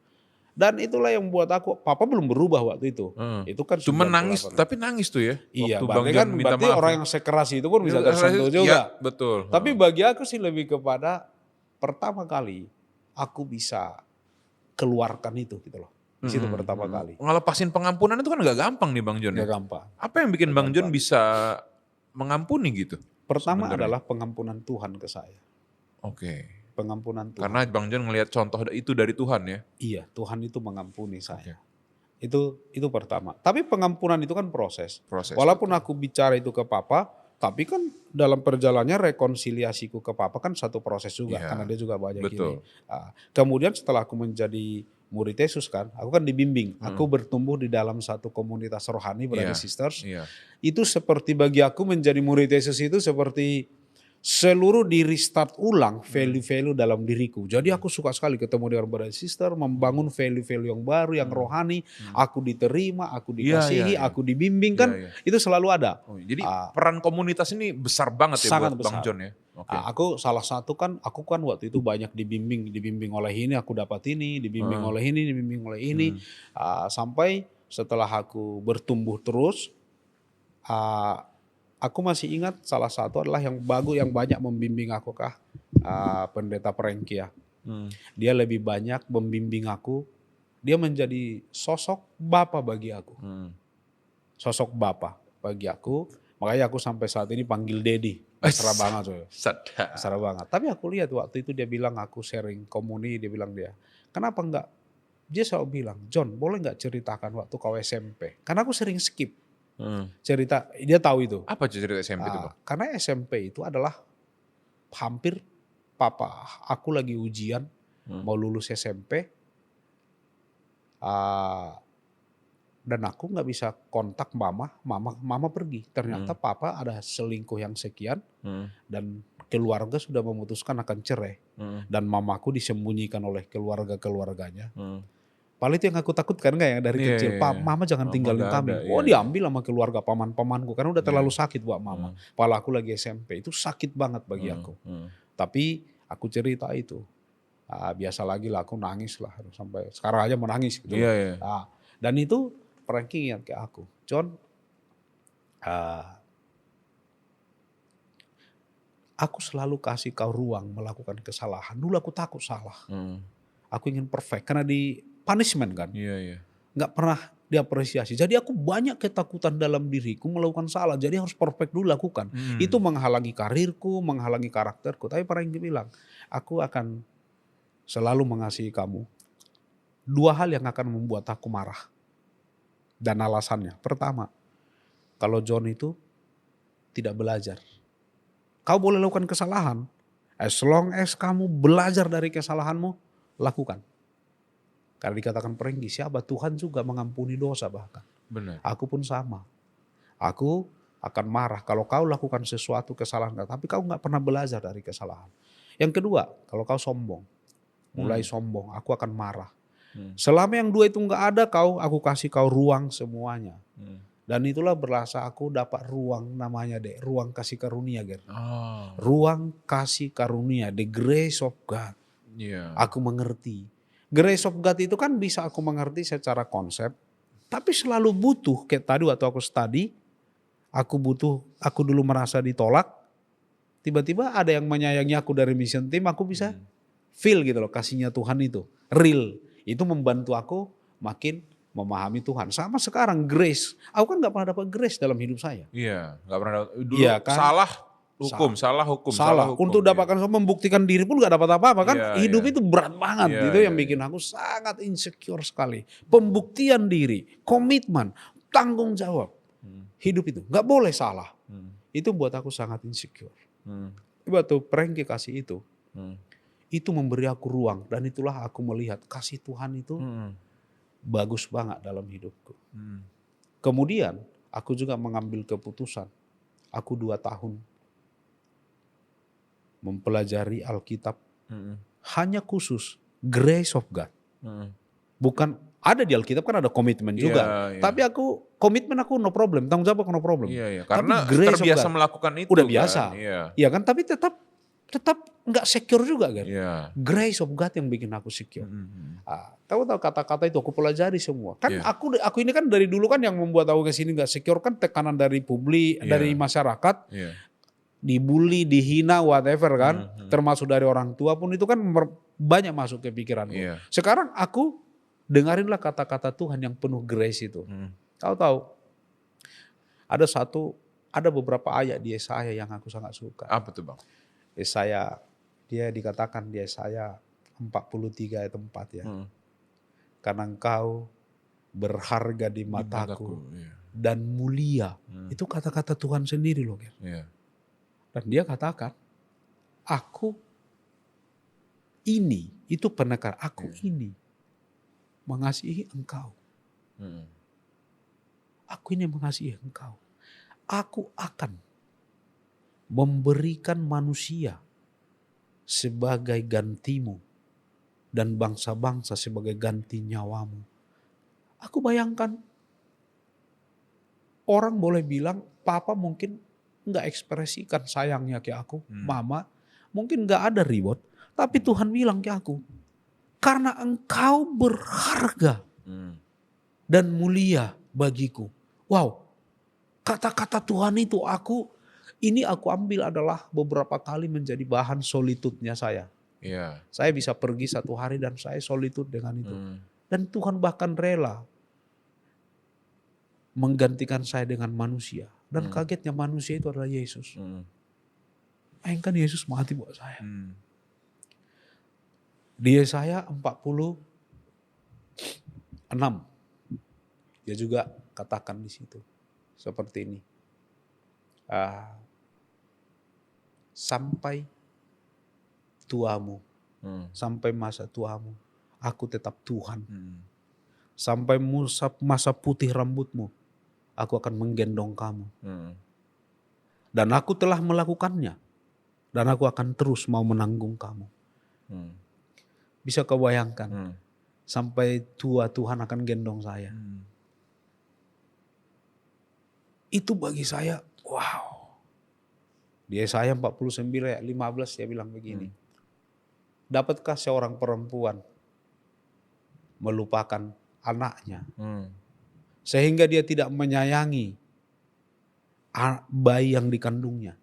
Dan itulah yang buat aku, papa belum berubah waktu itu. Itu kan cuma nangis, tapi nangis tuh ya. Iya, waktu berarti orang yang sekeras itu pun bisa tersentuh juga. Ya, betul. Tapi bagi aku sih lebih kepada pertama kali aku bisa keluarkan itu gitu loh. Di situ pertama kali. Ngelepasin pengampunan itu kan gak gampang nih Bang John. Gak gampang. Apa yang bikin Bang John bisa mengampuni gitu? Pertama adalah pengampunan Tuhan ke saya. Pengampunan Tuhan. Karena Bang John ngelihat contoh itu dari Tuhan ya? Iya, Tuhan itu mengampuni saya. Itu pertama. Tapi pengampunan itu kan proses. Walaupun betul. aku bicara itu ke papa, tapi kan dalam perjalanannya rekonsiliasiku ke papa kan satu proses juga, Iya, karena dia juga banyak betul. ini. Kemudian setelah aku menjadi murid Yesus kan, aku kan dibimbing. Aku bertumbuh di dalam satu komunitas rohani, Brother Sisters. Iya. Itu seperti bagi aku menjadi murid Yesus itu seperti seluruh di restart ulang value-value dalam diriku. Jadi aku suka sekali ketemu dengan brother sister, membangun value-value yang baru, yang rohani. Aku diterima, aku dikasihi, Iya. aku dibimbing kan, itu selalu ada. Jadi peran komunitas ini besar banget ya Sangat buat Bang besar. John ya. Aku salah satu kan, aku kan waktu itu banyak dibimbing oleh ini, aku dapat ini, dibimbing oleh ini, sampai setelah aku bertumbuh terus, aku masih ingat salah satu adalah yang bagus yang banyak membimbing aku Pendeta Prengkia. Dia lebih banyak membimbing aku. Dia menjadi sosok bapa bagi aku. Sosok bapa bagi aku. Makanya aku sampai saat ini panggil Dedi. Mesra banget. Mesra banget. Tapi aku lihat waktu itu dia bilang aku sharing komuni, dia bilang kenapa enggak? Dia selalu bilang, John boleh enggak ceritakan waktu kau SMP? Karena aku sering skip. Cerita, dia tahu itu. Apa cerita SMP itu Bang? Karena SMP itu adalah hampir aku lagi ujian mau lulus SMP, dan aku nggak bisa kontak mama pergi. Ternyata papa ada selingkuh yang sekian, dan keluarga sudah memutuskan akan cerai, dan mamaku disembunyikan oleh keluarganya. Paling itu yang aku takutkan ya dari kecil. Mama jangan tinggalin kami. Diambil sama keluarga pamanku karena udah terlalu sakit buat mama. Padahal aku lagi SMP itu sakit banget bagi aku. Tapi aku cerita itu. Biasa lagi lah aku nangis lah sampai sekarang aja menangis gitu. Dan itu Frankie ingat ke aku, John, aku selalu kasih kau ruang melakukan kesalahan. Dulu aku takut salah. Aku ingin perfect karena di punishment kan. Nggak pernah diapresiasi. Jadi aku banyak ketakutan dalam diriku melakukan salah. Jadi harus perfect dulu lakukan. Itu menghalangi karirku, menghalangi karakterku. Tapi Frankie bilang, aku akan selalu mengasihi kamu. 2 hal yang akan membuat aku marah. Dan alasannya. Pertama, kalau John itu tidak belajar. Kau boleh lakukan kesalahan. As long as kamu belajar dari kesalahanmu, lakukan. Karena dikatakan Prengki, siapa? Tuhan juga mengampuni dosa bahkan. Benar. Aku pun sama. Aku akan marah kalau kau lakukan sesuatu kesalahan, tapi kau gak pernah belajar dari kesalahan. Yang kedua, kalau kau sombong, mulai sombong, aku akan marah. Selama yang 2 itu gak ada aku kasih kau ruang semuanya. Dan itulah berasa aku dapat ruang namanya ruang kasih karunia. Ruang kasih karunia, the grace of God. Aku mengerti. Grace of God itu kan bisa aku mengerti secara konsep, tapi selalu butuh, kayak tadi waktu aku study, aku dulu merasa ditolak, tiba-tiba ada yang menyayangi aku dari mission team, aku bisa feel gitu loh kasihnya Tuhan itu, real. Itu membantu aku makin memahami Tuhan. Sama sekarang grace, aku kan gak pernah dapat grace dalam hidup saya. Gak pernah dapat. Dulu salah hukum. Untuk dapatkan membuktikan diri pun gak dapat apa-apa kan. Hidup itu berat banget. Itu yang bikin aku sangat insecure sekali. Pembuktian diri, komitmen, tanggung jawab. Hidup itu gak boleh salah. Itu buat aku sangat insecure. Waktu Prengki kasih itu memberi aku ruang. Dan itulah aku melihat kasih Tuhan itu bagus banget dalam hidupku. Kemudian aku juga mengambil keputusan. Aku 2 tahun mempelajari Alkitab hanya khusus grace of God. Bukan ada di Alkitab kan ada komitmen juga. Tapi komitmen aku no problem, tanggung jawab aku no problem. Karena tapi grace terbiasa of God, melakukan itu. udah biasa. Kan? Iya kan, tapi tetap nggak secure juga kan. Grace of God yang bikin aku secure. Tahu kata-kata itu aku pelajari semua. Kan aku ini kan dari dulu kan yang membuat aku kesini nggak secure kan tekanan dari publik, dari masyarakat. Dibully, dihina, whatever kan, termasuk dari orang tua pun itu kan banyak masuk ke pikiranku. Sekarang aku dengarinlah kata-kata Tuhan yang penuh grace itu. Tahu ada beberapa ayat di Yesaya yang aku sangat suka. Apa tuh Bang? Yesaya, dia dikatakan di Yesaya 43 ayat 4 ya. Karena engkau berharga di mataku, Iya. dan mulia. Itu kata-kata Tuhan sendiri loh. Iya. Dan dia katakan, aku ini, itu penekar, aku ini mengasihi engkau. Aku ini mengasihi engkau. Aku akan memberikan manusia sebagai gantimu dan bangsa-bangsa sebagai ganti nyawamu. Aku bayangkan orang boleh bilang papa mungkin nggak ekspresikan sayangnya ke aku, mama mungkin nggak ada reward, tapi Tuhan bilang ke aku, karena engkau berharga dan mulia bagiku. Wow, kata-kata Tuhan itu aku ambil adalah beberapa kali menjadi bahan solitude-nya saya. Iya. Saya bisa pergi 1 hari dan saya solitude dengan itu. Dan Tuhan bahkan rela menggantikan saya dengan manusia. Dan kagetnya manusia itu adalah Yesus. Bayangkan Yesus mati buat saya. Di Yesaya 46, dia juga katakan di situ seperti ini. Sampai tuamu, sampai masa tuamu, aku tetap Tuhan. Sampai masa putih rambutmu, aku akan menggendong kamu. Dan aku telah melakukannya, dan aku akan terus mau menanggung kamu. Bisa kau bayangkan, sampai tua Tuhan akan gendong saya. Itu bagi saya, wow. Di Yesaya 49 ayat 15 dia bilang begini. Dapatkah seorang perempuan melupakan anaknya sehingga dia tidak menyayangi bayi yang dikandungnya?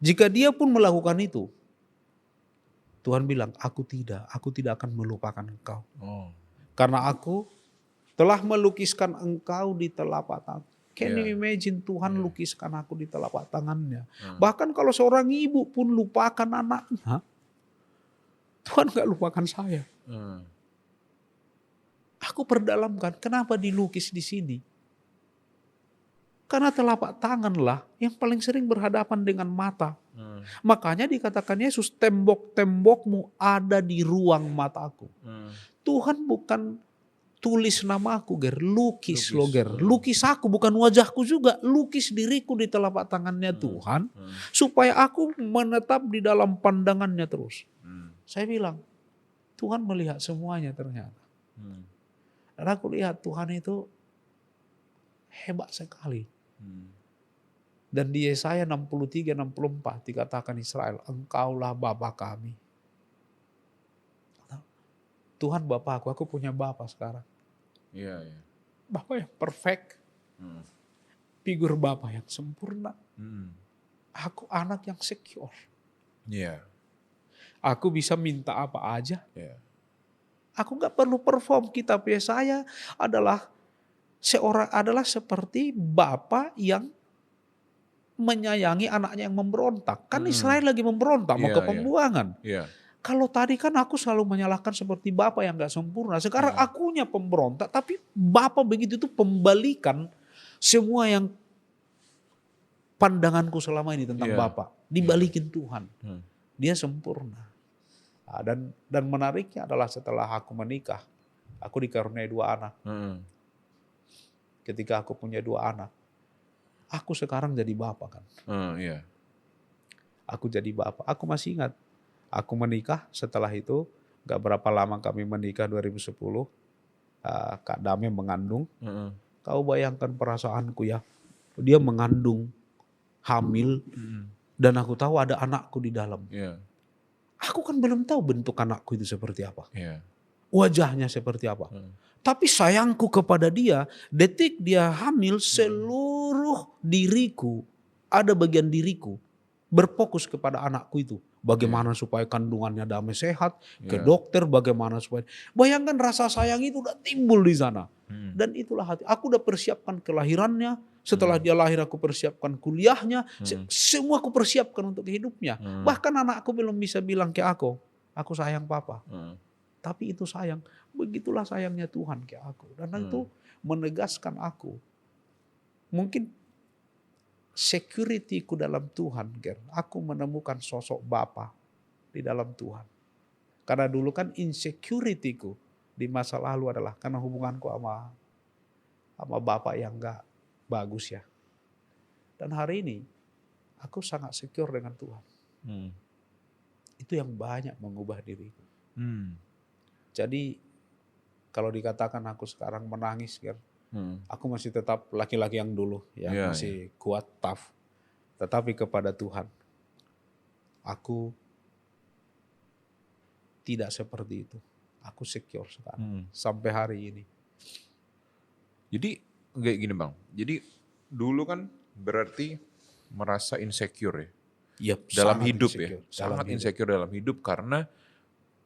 Jika dia pun melakukan itu, Tuhan bilang, aku tidak akan melupakan engkau. Karena aku telah melukiskan engkau di telapak tangan. Can you imagine Tuhan lukiskan aku di telapak tangannya. Bahkan kalau seorang ibu pun lupakan anaknya, Tuhan gak lupakan saya. Aku perdalamkan kenapa dilukis di sini. Karena telapak tanganlah yang paling sering berhadapan dengan mata. Makanya dikatakan Yesus, tembok-tembokmu ada di ruang mataku. Tuhan bukan tulis namaku, lukis lo, lukis aku, bukan wajahku juga, lukis diriku di telapak tangannya Tuhan, supaya aku menetap di dalam pandangannya terus. Saya bilang, Tuhan melihat semuanya ternyata. Dan aku lihat Tuhan itu hebat sekali. Dan di Yesaya 63-64 dikatakan Israel, engkaulah Bapa kami. Tuhan Bapa aku punya Bapa sekarang. Bapa yang perfect. Figur Bapa yang sempurna. Aku anak yang secure. Aku bisa minta apa aja. Aku gak perlu perform. Kitab Yesaya adalah seperti Bapa yang menyayangi anaknya yang memberontak. Kan Israel lagi memberontak, mau ke pembuangan. Kalau tadi kan aku selalu menyalahkan seperti Bapa yang gak sempurna. Sekarang akunya pemberontak, tapi Bapa begitu itu pembalikan semua yang pandanganku selama ini tentang Bapa. Dibalikin Tuhan. Dia sempurna. Nah, dan menariknya adalah setelah aku menikah, aku dikaruniai 2 anak. Ketika aku punya 2 anak, aku sekarang jadi Bapa kan. Aku jadi Bapa. Aku masih ingat. Aku menikah, setelah itu gak berapa lama kami menikah 2010. Kak Dame mengandung. Kau bayangkan perasaanku ya. Dia mengandung, hamil, dan aku tahu ada anakku di dalam. Aku kan belum tahu bentuk anakku itu seperti apa. Wajahnya seperti apa. Tapi sayangku kepada dia, detik dia hamil, seluruh diriku, ada bagian diriku, berfokus kepada anakku itu. Bagaimana supaya kandungannya damai sehat, ke dokter bagaimana supaya. Bayangkan rasa sayang itu udah timbul di sana. Dan itulah hati. Aku udah persiapkan kelahirannya, setelah dia lahir aku persiapkan kuliahnya, semua aku persiapkan untuk hidupnya. Bahkan anakku belum bisa bilang ke aku sayang Papa. Tapi itu sayang, begitulah sayangnya Tuhan ke aku. Dan itu menegaskan aku. Mungkin security-ku dalam Tuhan, Ger. Aku menemukan sosok Bapa di dalam Tuhan. Karena dulu kan insecurity-ku di masa lalu adalah karena hubunganku sama Bapa yang gak bagus ya. Dan hari ini aku sangat secure dengan Tuhan. Itu yang banyak mengubah diriku. Jadi kalau dikatakan aku sekarang menangis, Ger, aku masih tetap laki-laki yang dulu, yang masih kuat, tough. Tetapi kepada Tuhan, aku tidak seperti itu. Aku secure sekarang sampai hari ini. Jadi kayak gini Bang, jadi dulu kan berarti merasa insecure ya? Yep, dalam hidup insecure. ya? Sangat insecure dalam hidup karena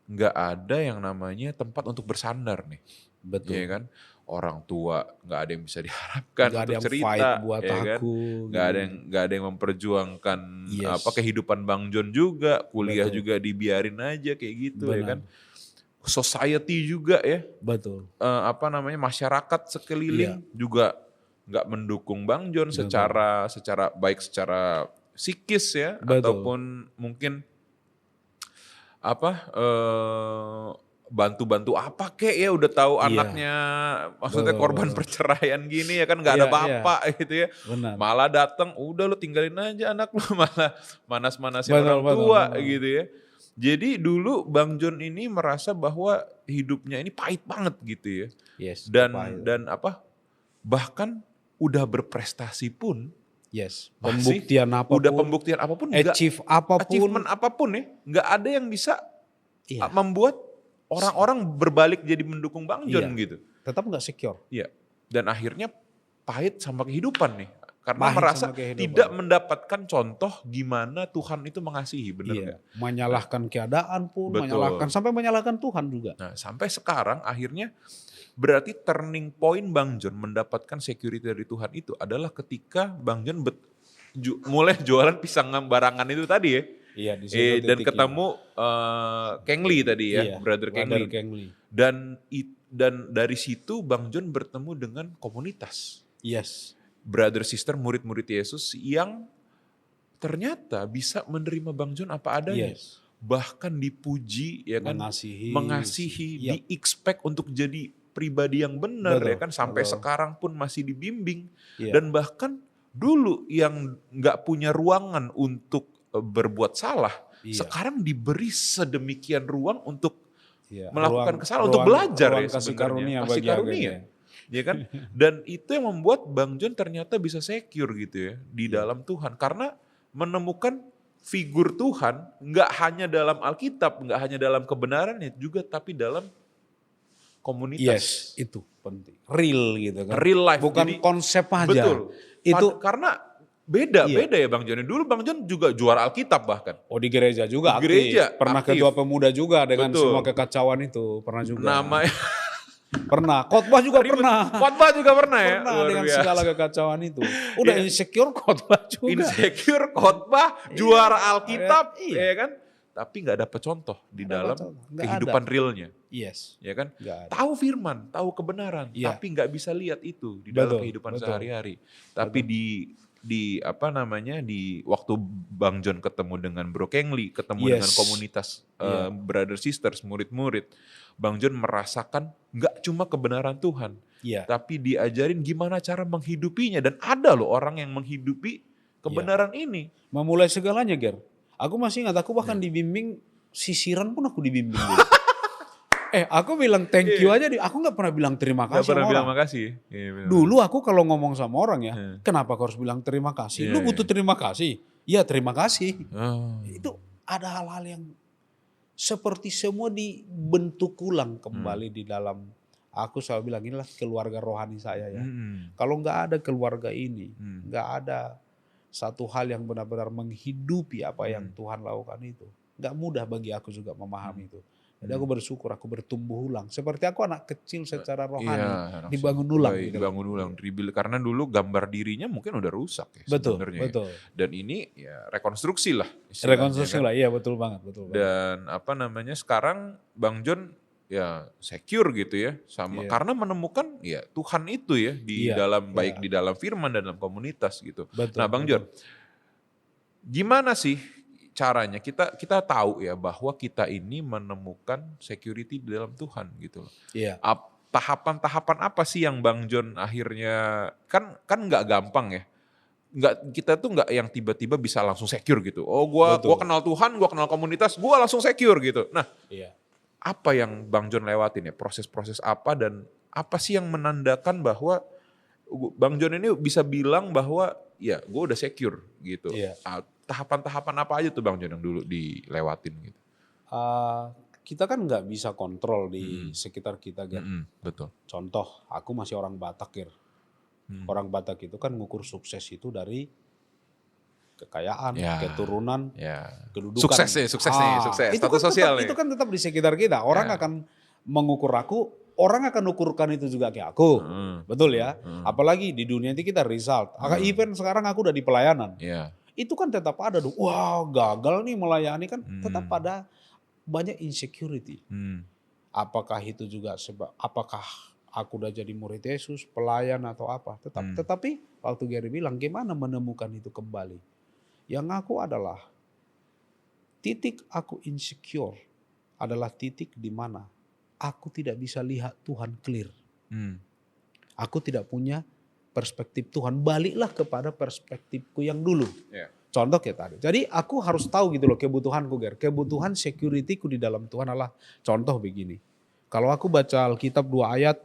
nggak ada yang namanya tempat untuk bersandar nih. Betul. Ya kan? Orang tua nggak ada yang bisa diharapkan Gak untuk ada cerita, fight buat ya kan? aku. Nggak ada yang memperjuangkan kehidupan Bang John juga, kuliah juga dibiarin aja kayak gitu. Ya kan? Society juga ya, masyarakat sekeliling juga nggak mendukung Bang John secara baik secara psikis ya, ataupun mungkin bantu apa kek ya, udah tahu anaknya maksudnya korban perceraian gini ya kan, nggak ada bapak gitu ya. Malah datang, udah lu tinggalin aja anak lu, malah manas-manasin orang tua gitu ya. Jadi dulu Bang John ini merasa bahwa hidupnya ini pahit banget gitu ya. Dan bahkan udah berprestasi pun, pembuktian apapun, achievement apapun ya, nggak ada yang bisa membuat orang-orang berbalik jadi mendukung Bang John gitu. Tetap nggak secure. Iya. Dan akhirnya pahit sama kehidupan nih. Karena merasa tidak mendapatkan contoh gimana Tuhan itu mengasihi, benar nggak? Menyalahkan keadaan pun, sampai menyalahkan Tuhan juga. Nah, sampai sekarang akhirnya berarti turning point Bang John mendapatkan security dari Tuhan itu adalah ketika Bang John mulai jualan pisang barangan itu tadi ya. Iya, dan ketemu Kengli tadi ya, Brother Kengli. Dan dari situ Bang John bertemu dengan komunitas. Brother sister murid-murid Yesus yang ternyata bisa menerima Bang John apa adanya. Bahkan dipuji ya kan, mengasihi, di-expect untuk jadi pribadi yang benar ya kan, sampai sekarang pun masih dibimbing. Dan bahkan dulu yang gak punya ruangan untuk berbuat salah, sekarang diberi sedemikian ruang untuk melakukan kesalahan, untuk belajar ya sebenarnya. Kasih karunia. Ya kan? Dan itu yang membuat Bang John ternyata bisa secure gitu ya di dalam Tuhan, karena menemukan figur Tuhan nggak hanya dalam Alkitab, nggak hanya dalam kebenarannya juga, tapi dalam komunitas. Itu penting. Real gitu kan. Real life. Bukan jadi, konsep aja. Betul. Itu karena beda ya Bang John. Dulu Bang John juga juara Alkitab bahkan. Di gereja juga aktif. Pernah aktif. Ketua pemuda juga dengan semua kekacauan itu, pernah juga. Namanya pernah, khotbah juga pernah. Khotbah juga pernah ya. Pernah dengan segala kekacauan itu. Udah insecure khotbah juga. Insecure khotbah, juara Alkitab, ya kan? Tapi nggak dapat contoh di dalam kehidupan realnya. Ya kan? Tahu firman, tahu kebenaran, tapi nggak bisa lihat itu di dalam kehidupan sehari-hari. Tapi di waktu Bang John ketemu dengan Bro Kengli, ketemu dengan komunitas brother sisters, murid-murid, Bang John merasakan nggak cuma kebenaran Tuhan, tapi diajarin gimana cara menghidupinya, dan ada loh orang yang menghidupi kebenaran ini. Memulai segalanya, Ger. Aku masih ingat, aku bahkan dibimbing sisiran pun aku dibimbing. Aku bilang thank you aja, aku nggak pernah bilang terima kasih sama orang. Bilang makasih. Dulu aku kalau ngomong sama orang ya, kenapa aku harus bilang terima kasih? Lu butuh terima kasih? Ya terima kasih. Itu ada hal-hal yang seperti semua dibentuk ulang kembali di dalam, aku selalu bilang inilah keluarga rohani saya ya. Kalau nggak ada keluarga ini, nggak ada satu hal yang benar-benar menghidupi apa yang Tuhan lakukan itu, nggak mudah bagi aku juga memahami itu. Jadi aku bersyukur, aku bertumbuh ulang. Seperti aku anak kecil secara rohani, dibangun ulang. Dibangun ulang, karena dulu gambar dirinya mungkin udah rusak ya sebenarnya. Betul. Dan ini ya rekonstruksi lah. Rekonstruksi lah, iya betul banget. Dan sekarang Bang John ya secure gitu ya sama karena menemukan ya Tuhan itu ya di dalam baik di dalam firman dan dalam komunitas gitu. Betul, Nah, Bang John, gimana sih caranya kita tahu ya bahwa kita ini menemukan security di dalam Tuhan gitu loh. Iya. Tahapan-tahapan apa sih yang Bang John akhirnya kan nggak gampang ya. Kita tuh nggak yang tiba-tiba bisa langsung secure gitu. Oh, gua kenal Tuhan, gua kenal komunitas, gua langsung secure gitu. Nah, apa yang Bang John lewatin ya? Proses-proses apa dan apa sih yang menandakan bahwa Bang John ini bisa bilang bahwa ya gue udah secure gitu. Tahapan-tahapan apa aja tuh Bang John yang dulu dilewatin gitu? Kita kan nggak bisa kontrol di sekitar kita, Ger. Betul. Contoh, aku masih orang Batak, Ger. Orang Batak itu kan ngukur sukses itu dari kekayaan, keturunan, kedudukan. Sukses nih. Status sosial itu kan tetap di sekitar kita. Orang akan mengukur aku, orang akan ukurkan itu juga ke aku. Betul ya? Apalagi di dunia ini kita result. Even sekarang aku udah di pelayanan. Itu kan tetap ada, wah gagal nih melayani kan tetap ada banyak insecurity. Apakah itu juga apakah aku udah jadi murid Yesus, pelayan atau apa. Tetapi waktu Gary bilang gimana menemukan itu kembali. Yang aku adalah titik aku insecure adalah titik di mana aku tidak bisa lihat Tuhan clear. Aku tidak punya perspektif Tuhan. Baliklah kepada perspektifku yang dulu. Contoh kayak tadi. Jadi aku harus tahu gitu loh kebutuhanku, Ger. Kebutuhan securityku di dalam Tuhan adalah contoh begini. Kalau aku baca Alkitab 2 ayat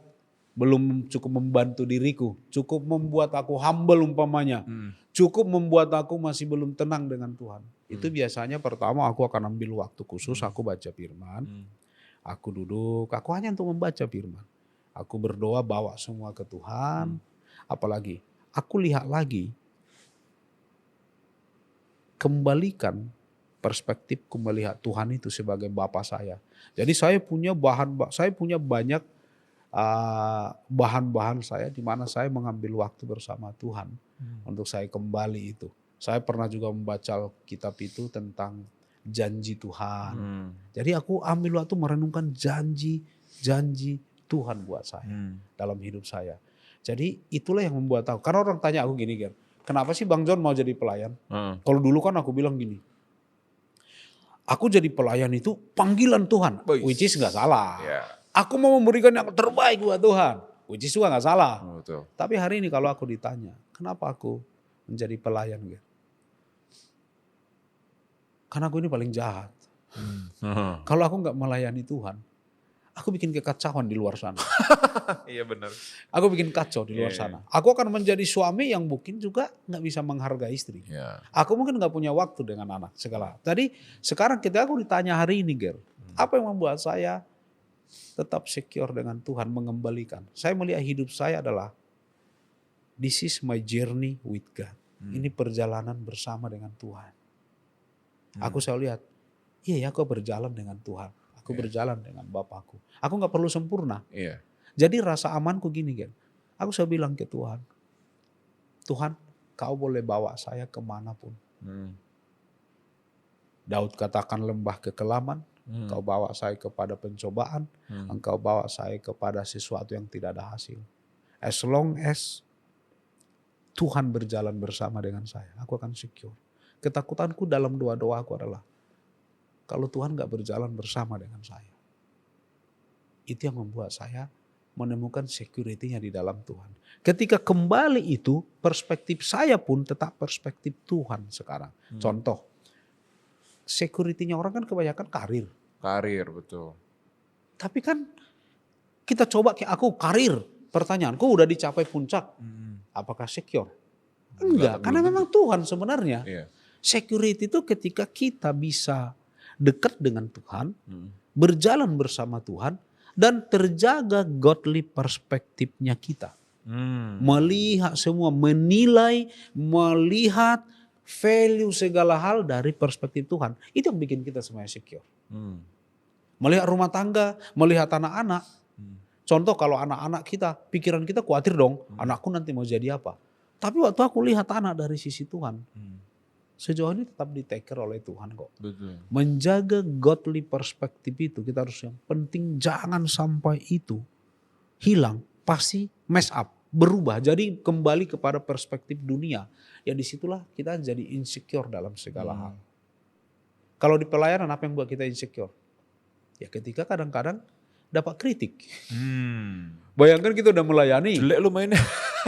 belum cukup membantu diriku, cukup membuat aku humble umpamanya, cukup membuat aku masih belum tenang dengan Tuhan. Itu biasanya pertama aku akan ambil waktu khusus, aku baca firman, aku duduk, aku hanya untuk membaca firman. Aku berdoa bawa semua ke Tuhan, apalagi aku lihat lagi, kembalikan perspektifku melihat Tuhan itu sebagai Bapa saya. Jadi saya punya banyak bahan-bahan saya di mana saya mengambil waktu bersama Tuhan untuk saya kembali itu. Saya pernah juga membaca kitab itu tentang janji Tuhan. Jadi aku ambil waktu merenungkan janji Tuhan buat saya dalam hidup saya. Jadi itulah yang membuat aku. Karena orang tanya aku gini, Ger, kenapa sih Bang John mau jadi pelayan? Kalau dulu kan aku bilang gini, aku jadi pelayan itu panggilan Tuhan, which is gak salah. Aku mau memberikan yang terbaik buat Tuhan, which is juga gak salah. Tapi hari ini kalau aku ditanya, kenapa aku menjadi pelayan? Gitu? Karena aku ini paling jahat. Kalau aku gak melayani Tuhan, aku bikin kekacauan di luar sana. Iya benar. Aku bikin kacau di luar sana. Aku akan menjadi suami yang mungkin juga gak bisa menghargai istri. Aku mungkin gak punya waktu dengan anak segala. Tadi sekarang ketika aku ditanya hari ini, Ger, apa yang membuat saya tetap secure dengan Tuhan, mengembalikan. Saya melihat hidup saya adalah this is my journey with God. Ini perjalanan bersama dengan Tuhan. Aku selalu lihat, iya ya aku berjalan dengan Tuhan. Aku berjalan dengan Bapakku. Aku gak perlu sempurna. Jadi rasa amanku gini, Gen. Aku selalu bilang ke Tuhan, Tuhan kau boleh bawa saya kemanapun. Daud katakan lembah kekelaman, engkau bawa saya kepada pencobaan, engkau bawa saya kepada sesuatu yang tidak ada hasil. As long as Tuhan berjalan bersama dengan saya, aku akan secure. Ketakutanku dalam doa-doaku adalah, kalau Tuhan gak berjalan bersama dengan saya. Itu yang membuat saya menemukan security-nya di dalam Tuhan. Ketika kembali itu, perspektif saya pun tetap perspektif Tuhan sekarang. Contoh, security-nya orang kan kebanyakan karir. Karir, betul. Tapi kan kita coba kayak aku karir. Pertanyaanku udah dicapai puncak. Apakah secure? Enggak, karena memang Tuhan sebenarnya. Security itu ketika kita bisa dekat dengan Tuhan, berjalan bersama Tuhan, dan terjaga godly perspektifnya kita. Melihat semua, menilai, melihat value segala hal dari perspektif Tuhan. Itu yang bikin kita semuanya secure. Melihat rumah tangga, melihat anak-anak. Contoh kalau anak-anak kita, pikiran kita khawatir dong, anakku nanti mau jadi apa. Tapi waktu aku lihat anak dari sisi Tuhan, sejauh ini tetap di take care oleh Tuhan kok. Betul. Menjaga godly perspektif itu kita harus, yang penting jangan sampai itu hilang, pasti mess up, berubah. Jadi kembali kepada perspektif dunia. Ya disitulah kita jadi insecure dalam segala hal. Kalau di pelayanan apa yang buat kita insecure? Ya ketika kadang-kadang dapat kritik. Bayangkan kita udah melayani. Jelek lu mainnya.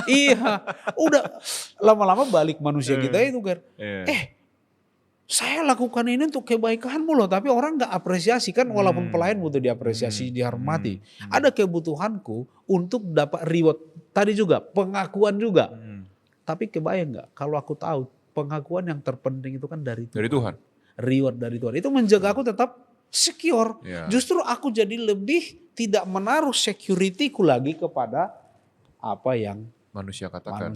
Iya, udah lama-lama balik manusia kita itu kan. Saya lakukan ini untuk kebaikanmu loh, tapi orang gak apresiasi kan, walaupun pelayan butuh diapresiasi, dihormati. Ada kebutuhanku untuk dapat reward. Tadi juga, pengakuan juga. Tapi kebayang gak, kalau aku tahu pengakuan yang terpenting itu kan dari Tuhan. Dari Tuhan. Reward dari Tuhan. Itu menjaga aku tetap secure. Justru aku jadi lebih tidak menaruh securityku lagi kepada apa yang manusia katakan.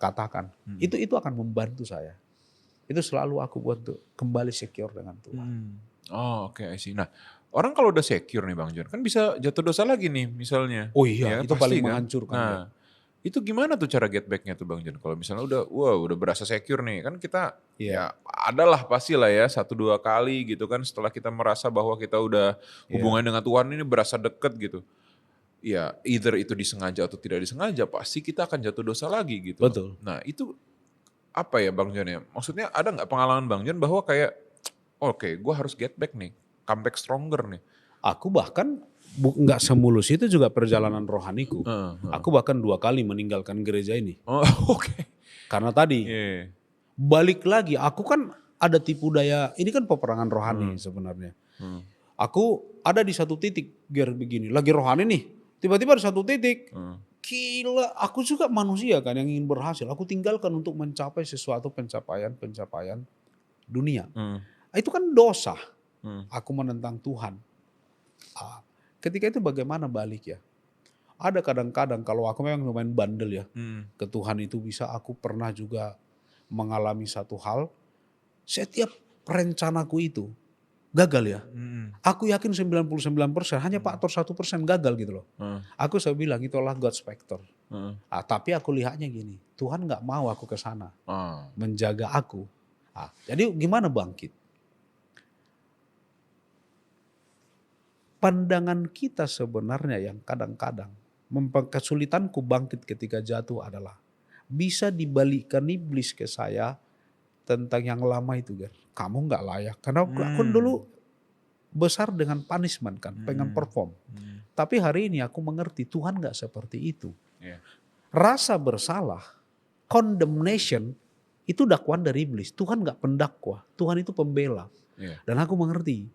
Katakan. Itu akan membantu saya. Itu selalu aku buat untuk kembali secure dengan Tuhan. Oh oke, I see. Nah, orang kalau udah secure nih Bang John, kan bisa jatuh dosa lagi nih misalnya. Oh iya, ya, itu pasti, paling kan? menghancurkan. Nah, itu gimana tuh cara get back-nya tuh Bang John? Kalau misalnya udah berasa secure nih, kan kita ya adalah pastilah ya 1-2 kali gitu kan, setelah kita merasa bahwa kita udah hubungan dengan Tuhan ini berasa deket gitu. Ya either itu disengaja atau tidak disengaja, pasti kita akan jatuh dosa lagi gitu. Betul. Nah itu apa ya Bang John ya? Maksudnya ada gak pengalaman Bang John bahwa kayak oke, gue harus get back nih, comeback stronger nih. Aku bahkan nggak semulus itu juga perjalanan rohaniku. Aku bahkan 2 kali meninggalkan gereja ini. Oke. Karena tadi balik lagi, aku kan ada tipu daya, ini kan peperangan rohani sebenarnya. Aku ada di satu titik, begini, lagi rohani nih, tiba-tiba ada satu titik. Gila, aku juga manusia kan yang ingin berhasil. Aku tinggalkan untuk mencapai sesuatu pencapaian dunia. Itu kan dosa. Aku menentang Tuhan. Ketika itu bagaimana balik ya? Ada kadang-kadang kalau aku memang lumayan bandel ya. Ke Tuhan itu bisa, aku pernah juga mengalami satu hal. Setiap rencanaku itu gagal ya. Aku yakin 99%, hanya faktor 1% gagal gitu loh. Aku selalu bilang itulah God's factor. Tapi aku lihatnya gini, Tuhan gak mau aku ke sana. Menjaga aku. Jadi gimana bangkit? Pandangan kita sebenarnya yang kadang-kadang kesulitanku bangkit ketika jatuh adalah bisa dibalikkan iblis ke saya tentang yang lama itu, kamu nggak layak. Karena aku dulu besar dengan punishment kan, pengen perform. Tapi hari ini aku mengerti Tuhan nggak seperti itu. Rasa bersalah, condemnation itu dakwaan dari iblis. Tuhan nggak pendakwa, Tuhan itu pembela. Dan aku mengerti.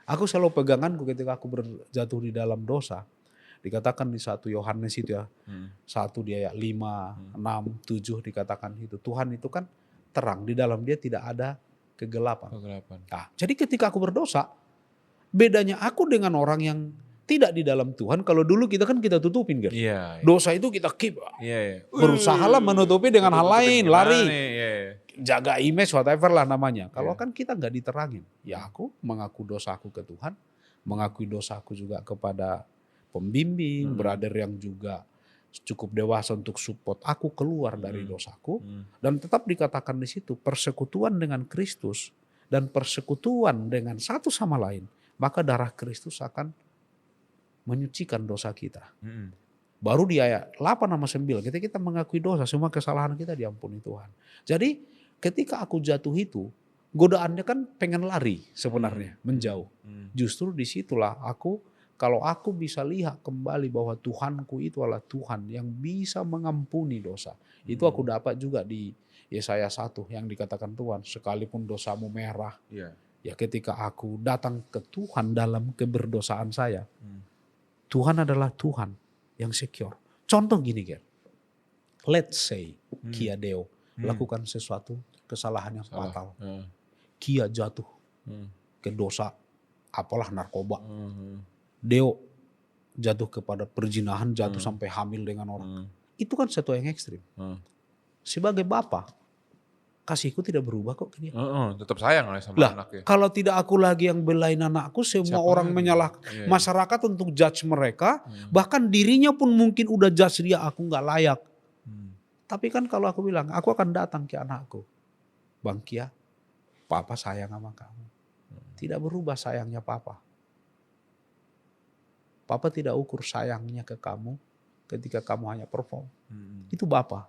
Aku selalu peganganku ketika aku berjatuh di dalam dosa. Dikatakan di 1 Yohanes itu ya, 1 di ayat 5, 6, 7 dikatakan itu. Tuhan itu kan terang, di dalam dia tidak ada kegelapan. Jadi ketika aku berdosa, bedanya aku dengan orang yang tidak di dalam Tuhan, kalau dulu kita kan kita tutupin kan. Dosa itu kita keep. Berusahalah menutupi dengan hal lain, lari. Jaga image whatever lah namanya. Kalau kan kita nggak diterangin. Ya aku mengaku dosaku ke Tuhan, mengakui dosaku juga kepada pembimbing, brother yang juga cukup dewasa untuk support aku keluar dari dosaku. Dan tetap dikatakan di situ persekutuan dengan Kristus dan persekutuan dengan satu sama lain. Maka darah Kristus akan menyucikan dosa kita. Baru di ayat 8 sama 9 kita mengakui dosa, semua kesalahan kita diampuni Tuhan. Jadi ketika aku jatuh itu, godaannya kan pengen lari sebenarnya, menjauh. Justru disitulah kalau aku bisa lihat kembali bahwa Tuhanku itu adalah Tuhan yang bisa mengampuni dosa. Itu aku dapat juga di Yesaya 1 yang dikatakan Tuhan, sekalipun dosamu merah. Ya ketika aku datang ke Tuhan dalam keberdosaan saya, Tuhan adalah Tuhan yang secure. Contoh gini kan, let's say Kia Deo lakukan sesuatu kesalahan yang fatal. Kia jatuh ke dosa, apalah narkoba. Deo jatuh kepada perzinahan, jatuh sampai hamil dengan orang. Itu kan sesuatu yang ekstrim. Sebagai bapak, kasihku tidak berubah kok ke dia. Tetap sayang lah sama anaknya. Kalau tidak aku lagi yang belain anakku, semua orang menyalahkan masyarakat untuk judge mereka. Bahkan dirinya pun mungkin udah judge dia, aku gak layak. Tapi kan kalau aku bilang, aku akan datang ke anakku. Bang Kia, Papa sayang sama kamu. Tidak berubah sayangnya Papa. Papa tidak ukur sayangnya ke kamu ketika kamu hanya perform. Itu Bapak.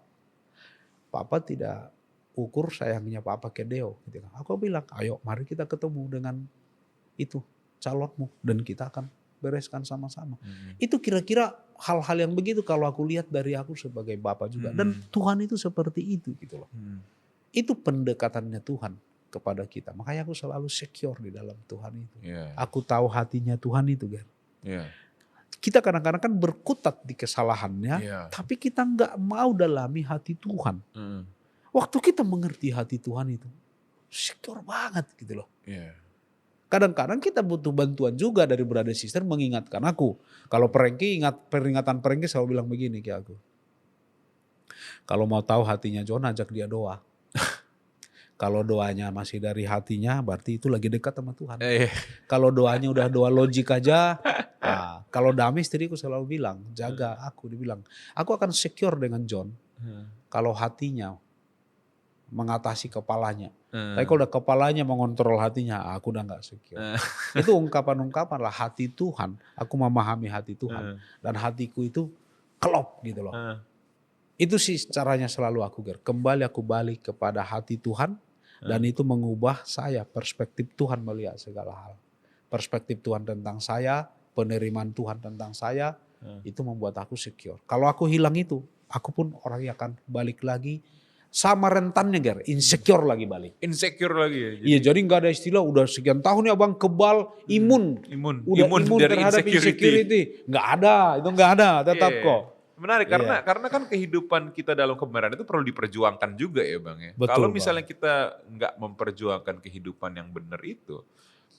Papa tidak ukur sayangnya Papa ke Deo. Aku bilang, ayo mari kita ketemu dengan itu calonmu dan kita akan bereskan sama-sama. Itu kira-kira hal-hal yang begitu kalau aku lihat dari aku sebagai Bapak juga. Dan Tuhan itu seperti itu gitu loh. Itu pendekatannya Tuhan kepada kita. Makanya aku selalu secure di dalam Tuhan itu. Aku tahu hatinya Tuhan itu, Ger. Kita kadang-kadang kan berkutat di kesalahannya, tapi kita nggak mau dalami hati Tuhan. Waktu kita mengerti hati Tuhan itu, secure banget gitu loh. Kadang-kadang kita butuh bantuan juga dari brother sister mengingatkan aku. Kalau Perengki peringatan Perengki selalu bilang begini ke aku. Kalau mau tahu hatinya John, ajak dia doa. Kalau doanya masih dari hatinya, berarti itu lagi dekat sama Tuhan. Kalau doanya udah doa logik aja, kalau Dami istriku selalu bilang, jaga aku, dibilang, aku akan secure dengan John. Kalau hatinya mengatasi kepalanya. Tapi kalau udah kepalanya mengontrol hatinya, aku udah gak secure. Itu ungkapan-ungkapan lah hati Tuhan. Aku memahami hati Tuhan. Dan hatiku itu klop gitu loh. Itu sih caranya selalu aku kembali aku balik kepada hati Tuhan. Dan itu mengubah saya, perspektif Tuhan melihat segala hal. Perspektif Tuhan tentang saya, penerimaan Tuhan tentang saya, itu membuat aku secure. Kalau aku hilang itu, aku pun orang yang akan balik lagi sama rentannya insecure lagi balik. Insecure lagi ya? Iya, jadi gak ada istilah udah sekian tahun ya bang kebal, imun. Udah imun terhadap insecurity. Gak ada, itu gak ada, tetap kok. Menarik karena kan kehidupan kita dalam kebenaran itu perlu diperjuangkan juga ya bang ya. Betul, kalau misalnya kita nggak memperjuangkan kehidupan yang benar itu,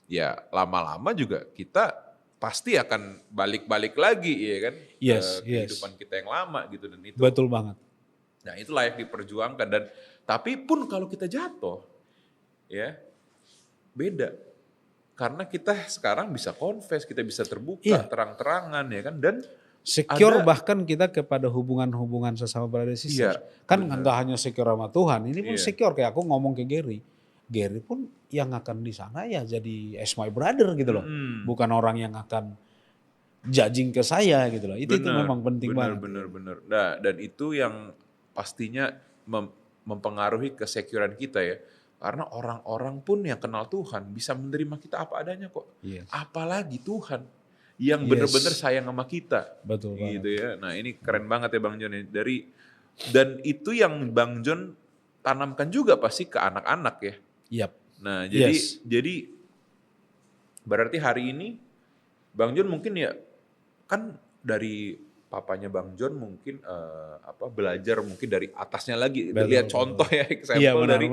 ya lama-lama juga kita pasti akan balik-balik lagi ya kan ke kehidupan kita yang lama gitu dan itu. Betul banget. Nah itu layak diperjuangkan dan tapi pun kalau kita jatuh ya beda. Karena kita sekarang bisa confess, kita bisa terbuka terang-terangan ya kan dan secure bahkan kita kepada hubungan-hubungan sesama brother sister. Kan enggak hanya secure sama Tuhan, ini pun secure kayak aku ngomong ke Gary. Gary pun yang akan di sana ya jadi as my brother gitu loh. Bukan orang yang akan judging ke saya gitu loh. Itu memang penting banget. Benar. Nah, dan itu yang pastinya mempengaruhi kesecurean kita ya. Karena orang-orang pun yang kenal Tuhan bisa menerima kita apa adanya kok. Apalagi Tuhan yang benar-benar sayang sama kita. Betul gitu banget. Ya. Nah ini keren banget ya Bang John. Dan itu yang Bang John tanamkan juga pasti ke anak-anak ya. Nah jadi berarti hari ini Bang John mungkin ya kan dari papanya Bang John mungkin belajar mungkin dari atasnya lagi. Lihat contoh ya example dari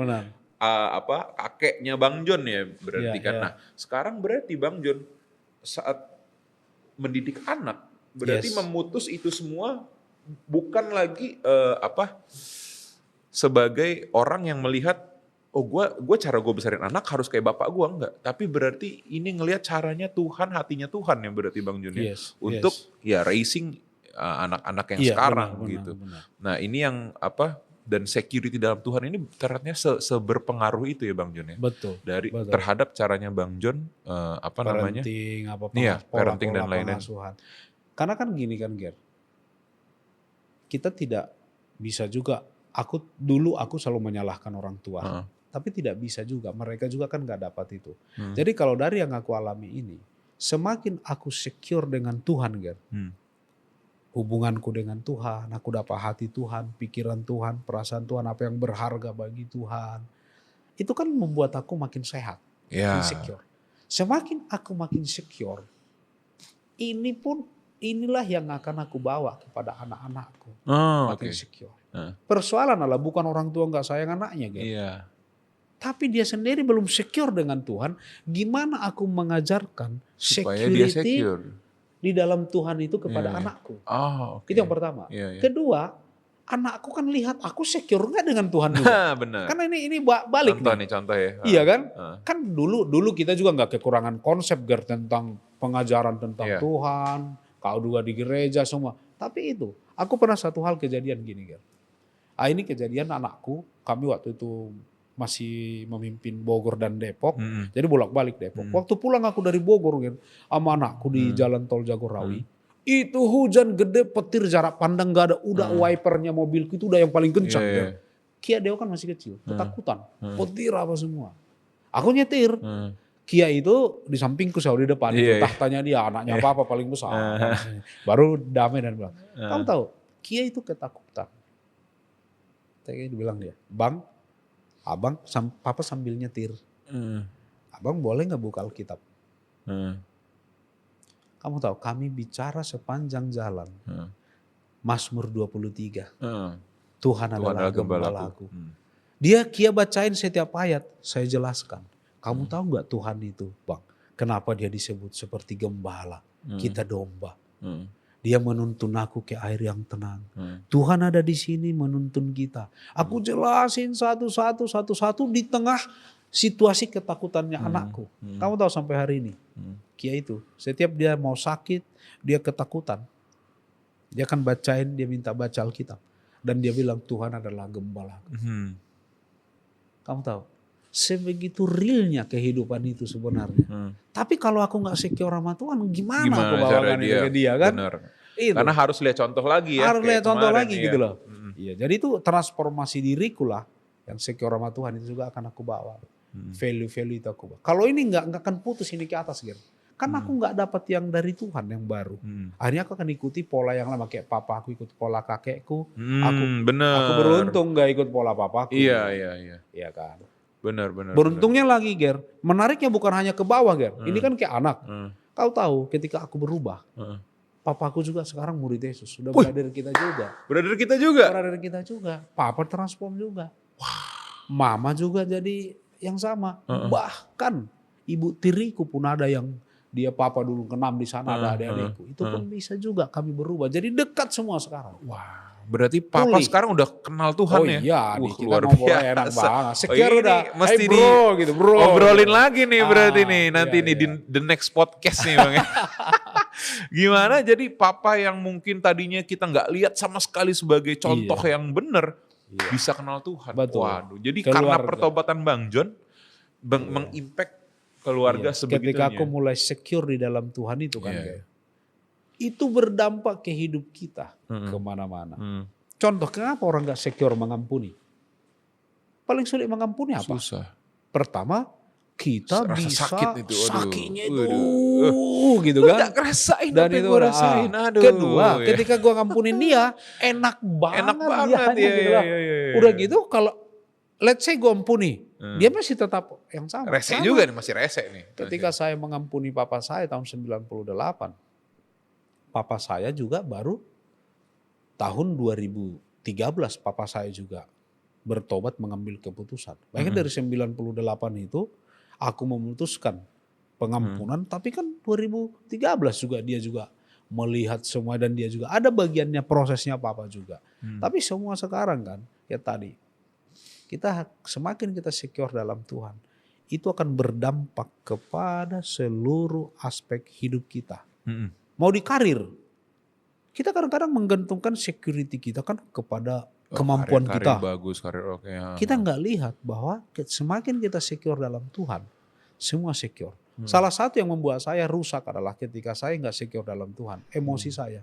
kakeknya Bang John ya berarti kan. Nah sekarang berarti Bang John saat mendidik anak berarti memutus itu semua bukan lagi sebagai orang yang melihat gue cara gue besarin anak harus kayak bapak gue enggak, tapi berarti ini ngelihat caranya Tuhan, hatinya Tuhan yang berarti Bang Jun ya untuk ya raising anak-anak yang sekarang gitu. Benar. Nah ini yang dan security dalam Tuhan ini ternyata seberpengaruh itu ya Bang John ya. Betul. Terhadap caranya Bang John parenting, parenting dan lain-lain. Karena kan gini kan Ger. Kita tidak bisa juga aku selalu menyalahkan orang tua. Tapi tidak bisa juga, mereka juga kan gak dapat itu. Jadi kalau dari yang aku alami ini, semakin aku secure dengan Tuhan Ger. Hubunganku dengan Tuhan, aku dapat hati Tuhan, pikiran Tuhan, perasaan Tuhan, apa yang berharga bagi Tuhan. Itu kan membuat aku makin sehat, makin secure. Semakin aku makin secure, inilah yang akan aku bawa kepada anak-anakku. Makin secure. Persoalan adalah bukan orang tua gak sayang anaknya. Gitu. Tapi dia sendiri belum secure dengan Tuhan, gimana aku mengajarkan supaya dia secure di dalam Tuhan itu kepada anakku. Itu yang pertama. Kedua, anakku kan lihat aku secure nggak dengan Tuhan juga. Benar. Karena ini balik contoh ya. Iya kan? Kan dulu kita juga nggak kekurangan konsep tentang pengajaran tentang Tuhan. Kau juga di gereja semua. Tapi itu, aku pernah satu hal kejadian gini Ger. Ini kejadian anakku, kami waktu itu masih memimpin Bogor dan Depok, jadi bolak-balik Depok. Waktu pulang aku dari Bogor kan, sama anakku di jalan tol Jagorawi, itu hujan gede, petir, jarak pandang gak ada, udah wipernya mobilku itu udah yang paling kencang. Kan. Kia Deo kan masih kecil, ketakutan, petir apa semua. Aku nyetir, Kia itu di sampingku selalu di depan, tahtanya dia, anaknya apa paling besar. Baru damai dan bilang, kamu tahu, Kia itu ketakutan. Dia bilang dia, Bang, abang, papa sambil nyetir. Abang boleh gak buka Alkitab? Kamu tahu, kami bicara sepanjang jalan. Mazmur 23. Tuhan adalah gembalaku. Dia Kia bacain setiap ayat, saya jelaskan. Kamu tahu gak Tuhan itu, Bang? Kenapa dia disebut seperti gembala? Kita domba. Dia menuntun aku ke air yang tenang. Tuhan ada di sini menuntun kita. Aku jelasin satu-satu di tengah situasi ketakutannya anakku. Kamu tahu sampai hari ini, Kia itu setiap dia mau sakit, dia ketakutan. Dia akan bacain, dia minta baca Alkitab. Dan dia bilang Tuhan adalah gembalaku. Kamu tahu, sebegitu realnya kehidupan itu sebenarnya. Tapi kalau aku gak secure sama Tuhan, gimana aku bawakan itu ke dia kan? Itu. Karena harus lihat contoh lagi ya. Harus lihat contoh lagi gitu loh. Iya, jadi itu transformasi diriku lah. Yang secure sama Tuhan itu juga akan aku bawa. Value-value itu aku bawa. Kalau ini gak akan putus ini ke atas gitu. Kan aku gak dapat yang dari Tuhan yang baru. Akhirnya aku akan ikuti pola yang lama. Kayak papa aku ikut pola kakekku. Aku beruntung gak ikut pola papaku. Iya kan. Benar. Beruntungnya lagi Ger, menariknya bukan hanya ke bawah Ger, ini kan kayak anak. Kau tahu ketika aku berubah, papaku juga sekarang murid Yesus, sudah brother kita juga. Brother kita juga. Papa transform juga. Mama juga jadi yang sama. Bahkan ibu tiriku pun ada yang dia papa dulu keenam di sana ada adik-adikku. Itu pun bisa juga kami berubah. Jadi dekat semua sekarang. Wah. Berarti papa sekarang udah kenal Tuhan ya? Iya, kita ngobrol enak banget. Sekir udah, mesti bro gitu bro. Obrolin lagi nih berarti nih, nanti nih di the next podcast nih Bang. Gimana jadi papa yang mungkin tadinya kita gak lihat sama sekali sebagai contoh yang benar, bisa kenal Tuhan. Betul. Waduh, jadi karena pertobatan Bang John, mengimpact keluarga sebegitunya. Ketika aku mulai secure di dalam Tuhan itu kan kayak. Itu berdampak ke hidup kita kemana-mana. Contoh kenapa orang gak secure mengampuni? Paling sulit mengampuni apa? Susah. Pertama kita bisa sakit itu, sakitnya itu gitu kan. Gak ngerasain dan itu rasain. Kedua ketika gua ngampunin dia enak banget. Iya. Udah gitu kalau let's say gua ampuni. Dia masih tetap yang sama. Rese juga nih, masih rese nih. Ketika saya mengampuni papa saya tahun 98. Papa saya juga baru tahun 2013 papa saya juga bertobat mengambil keputusan. Bahkan dari 98 itu aku memutuskan pengampunan, tapi kan 2013 juga dia juga melihat semua dan dia juga ada bagiannya prosesnya papa juga. Tapi semua sekarang kan ya tadi kita semakin kita secure dalam Tuhan itu akan berdampak kepada seluruh aspek hidup kita. Mau di karir, kita kadang-kadang menggantungkan security kita kan kepada kemampuan kita. Bagus, karir oke. Kita nggak lihat bahwa semakin kita secure dalam Tuhan, semua secure. Salah satu yang membuat saya rusak adalah ketika saya nggak secure dalam Tuhan, emosi saya.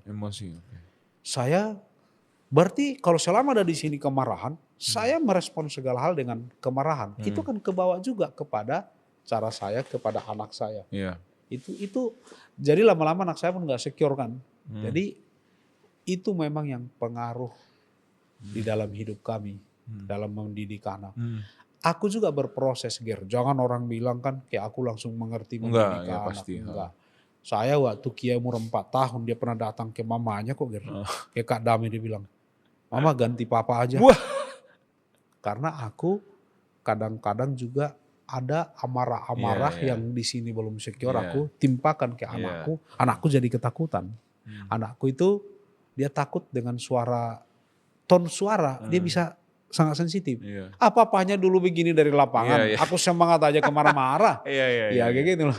Saya berarti kalau selama ada di sini kemarahan, saya merespon segala hal dengan kemarahan. Itu kan kebawa juga kepada cara saya kepada anak saya. Itu jadi lama-lama anak saya pun nggak secure kan. Jadi itu memang yang pengaruh di dalam hidup kami dalam mendidik anak. Aku juga berproses Ger. Jangan orang bilang kan kayak aku langsung mengerti mendidik anak. Pasti. Enggak. Saya waktu Kia umur 4 tahun dia pernah datang ke mamanya kok Ger. Kayak Kak Dami dia bilang, Mama ganti papa aja. Karena aku kadang-kadang juga ada amarah-amarah yang di sini belum secure, aku timpakan ke anakku. Anakku jadi ketakutan. Anakku itu dia takut dengan ton suara, dia bisa sangat sensitif. Apa-apanya dulu begini dari lapangan, aku semangat aja kemana-mana. Kayak gitu loh.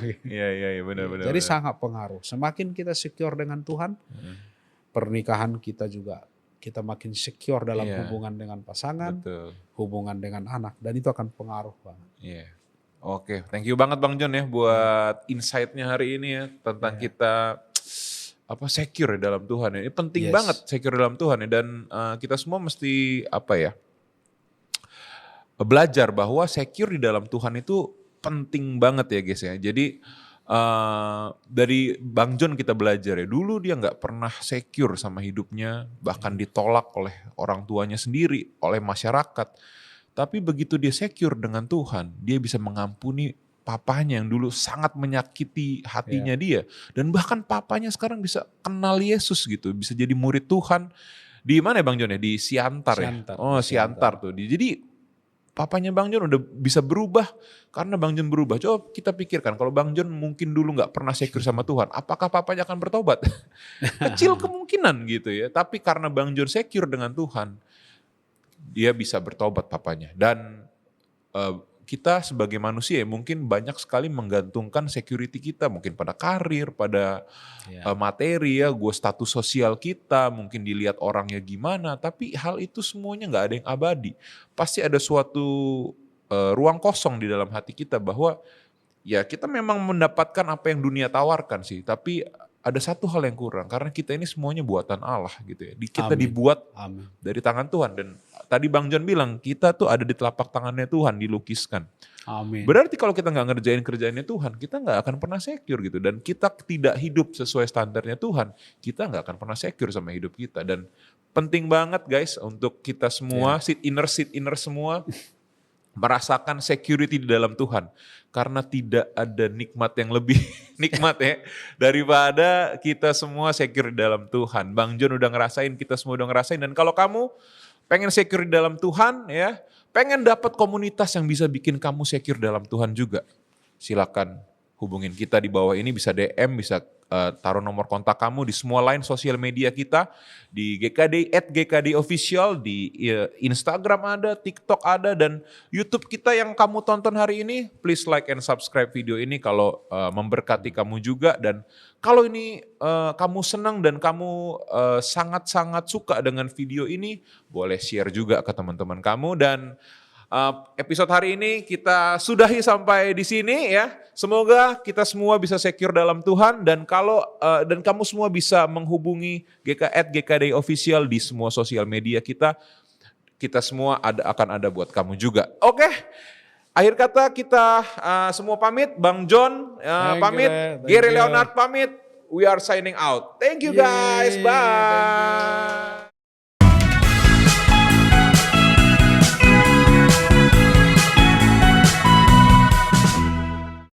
Benar. Jadi sangat pengaruh. Semakin kita secure dengan Tuhan, pernikahan kita juga kita makin secure dalam hubungan dengan pasangan, hubungan dengan anak, dan itu akan pengaruh banget. Iya. Oke, thank you banget Bang John ya buat insight-nya hari ini ya tentang kita secure dalam Tuhan ya. Ini penting banget secure dalam Tuhan ya, dan kita semua mesti belajar bahwa secure di dalam Tuhan itu penting banget ya guys ya. Jadi dari Bang John kita belajar ya, dulu dia nggak pernah secure sama hidupnya, bahkan ditolak oleh orang tuanya sendiri, oleh masyarakat. Tapi begitu dia secure dengan Tuhan, dia bisa mengampuni papanya yang dulu sangat menyakiti hatinya dia. Dan bahkan papanya sekarang bisa kenal Yesus gitu, bisa jadi murid Tuhan. Di mana ya Bang John ya? Di Siantar ya? Oh Siantar tuh. Jadi papanya Bang John udah bisa berubah karena Bang John berubah. Coba kita pikirkan kalau Bang John mungkin dulu gak pernah secure sama Tuhan, apakah papanya akan bertobat? Kecil kemungkinan gitu ya. Tapi karena Bang John secure dengan Tuhan, dia bisa bertobat papanya. Dan kita sebagai manusia ya mungkin banyak sekali menggantungkan security kita mungkin pada karir, pada materi ya, status sosial kita, mungkin dilihat orangnya gimana, tapi hal itu semuanya gak ada yang abadi. Pasti ada suatu ruang kosong di dalam hati kita bahwa ya kita memang mendapatkan apa yang dunia tawarkan sih, tapi ada satu hal yang kurang karena kita ini semuanya buatan Allah gitu ya. Kita dibuat dari tangan Tuhan, dan tadi Bang John bilang kita tuh ada di telapak tangannya Tuhan, dilukiskan. Amin. Berarti kalau kita nggak ngerjain kerjaannya Tuhan, kita nggak akan pernah secure gitu, dan kita tidak hidup sesuai standarnya Tuhan, kita nggak akan pernah secure sama hidup kita. Dan penting banget guys untuk kita semua, seat inner semua merasakan security di dalam Tuhan. Karena tidak ada nikmat yang lebih nikmat ya daripada kita semua secure di dalam Tuhan. Bang John udah ngerasain, kita semua udah ngerasain. Dan kalau kamu pengen secure di dalam Tuhan ya, pengen dapat komunitas yang bisa bikin kamu secure dalam Tuhan juga, silakan hubungin kita di bawah ini, bisa DM, bisa taruh nomor kontak kamu di semua line sosial media kita, di GKD @GKD official, di Instagram ada, TikTok ada, dan YouTube kita yang kamu tonton hari ini. Please like and subscribe video ini kalau memberkati kamu juga. Dan kalau ini kamu senang dan kamu sangat-sangat suka dengan video ini, boleh share juga ke teman-teman kamu. Dan episode hari ini kita sudahi sampai di sini ya. Semoga kita semua bisa secure dalam Tuhan, dan dan kamu semua bisa menghubungi GKD official di semua sosial media kita. Kita semua akan ada buat kamu juga. Oke. Akhir kata kita semua pamit. Bang John pamit, Gary Leonard pamit. We are signing out. Thank you guys. Bye.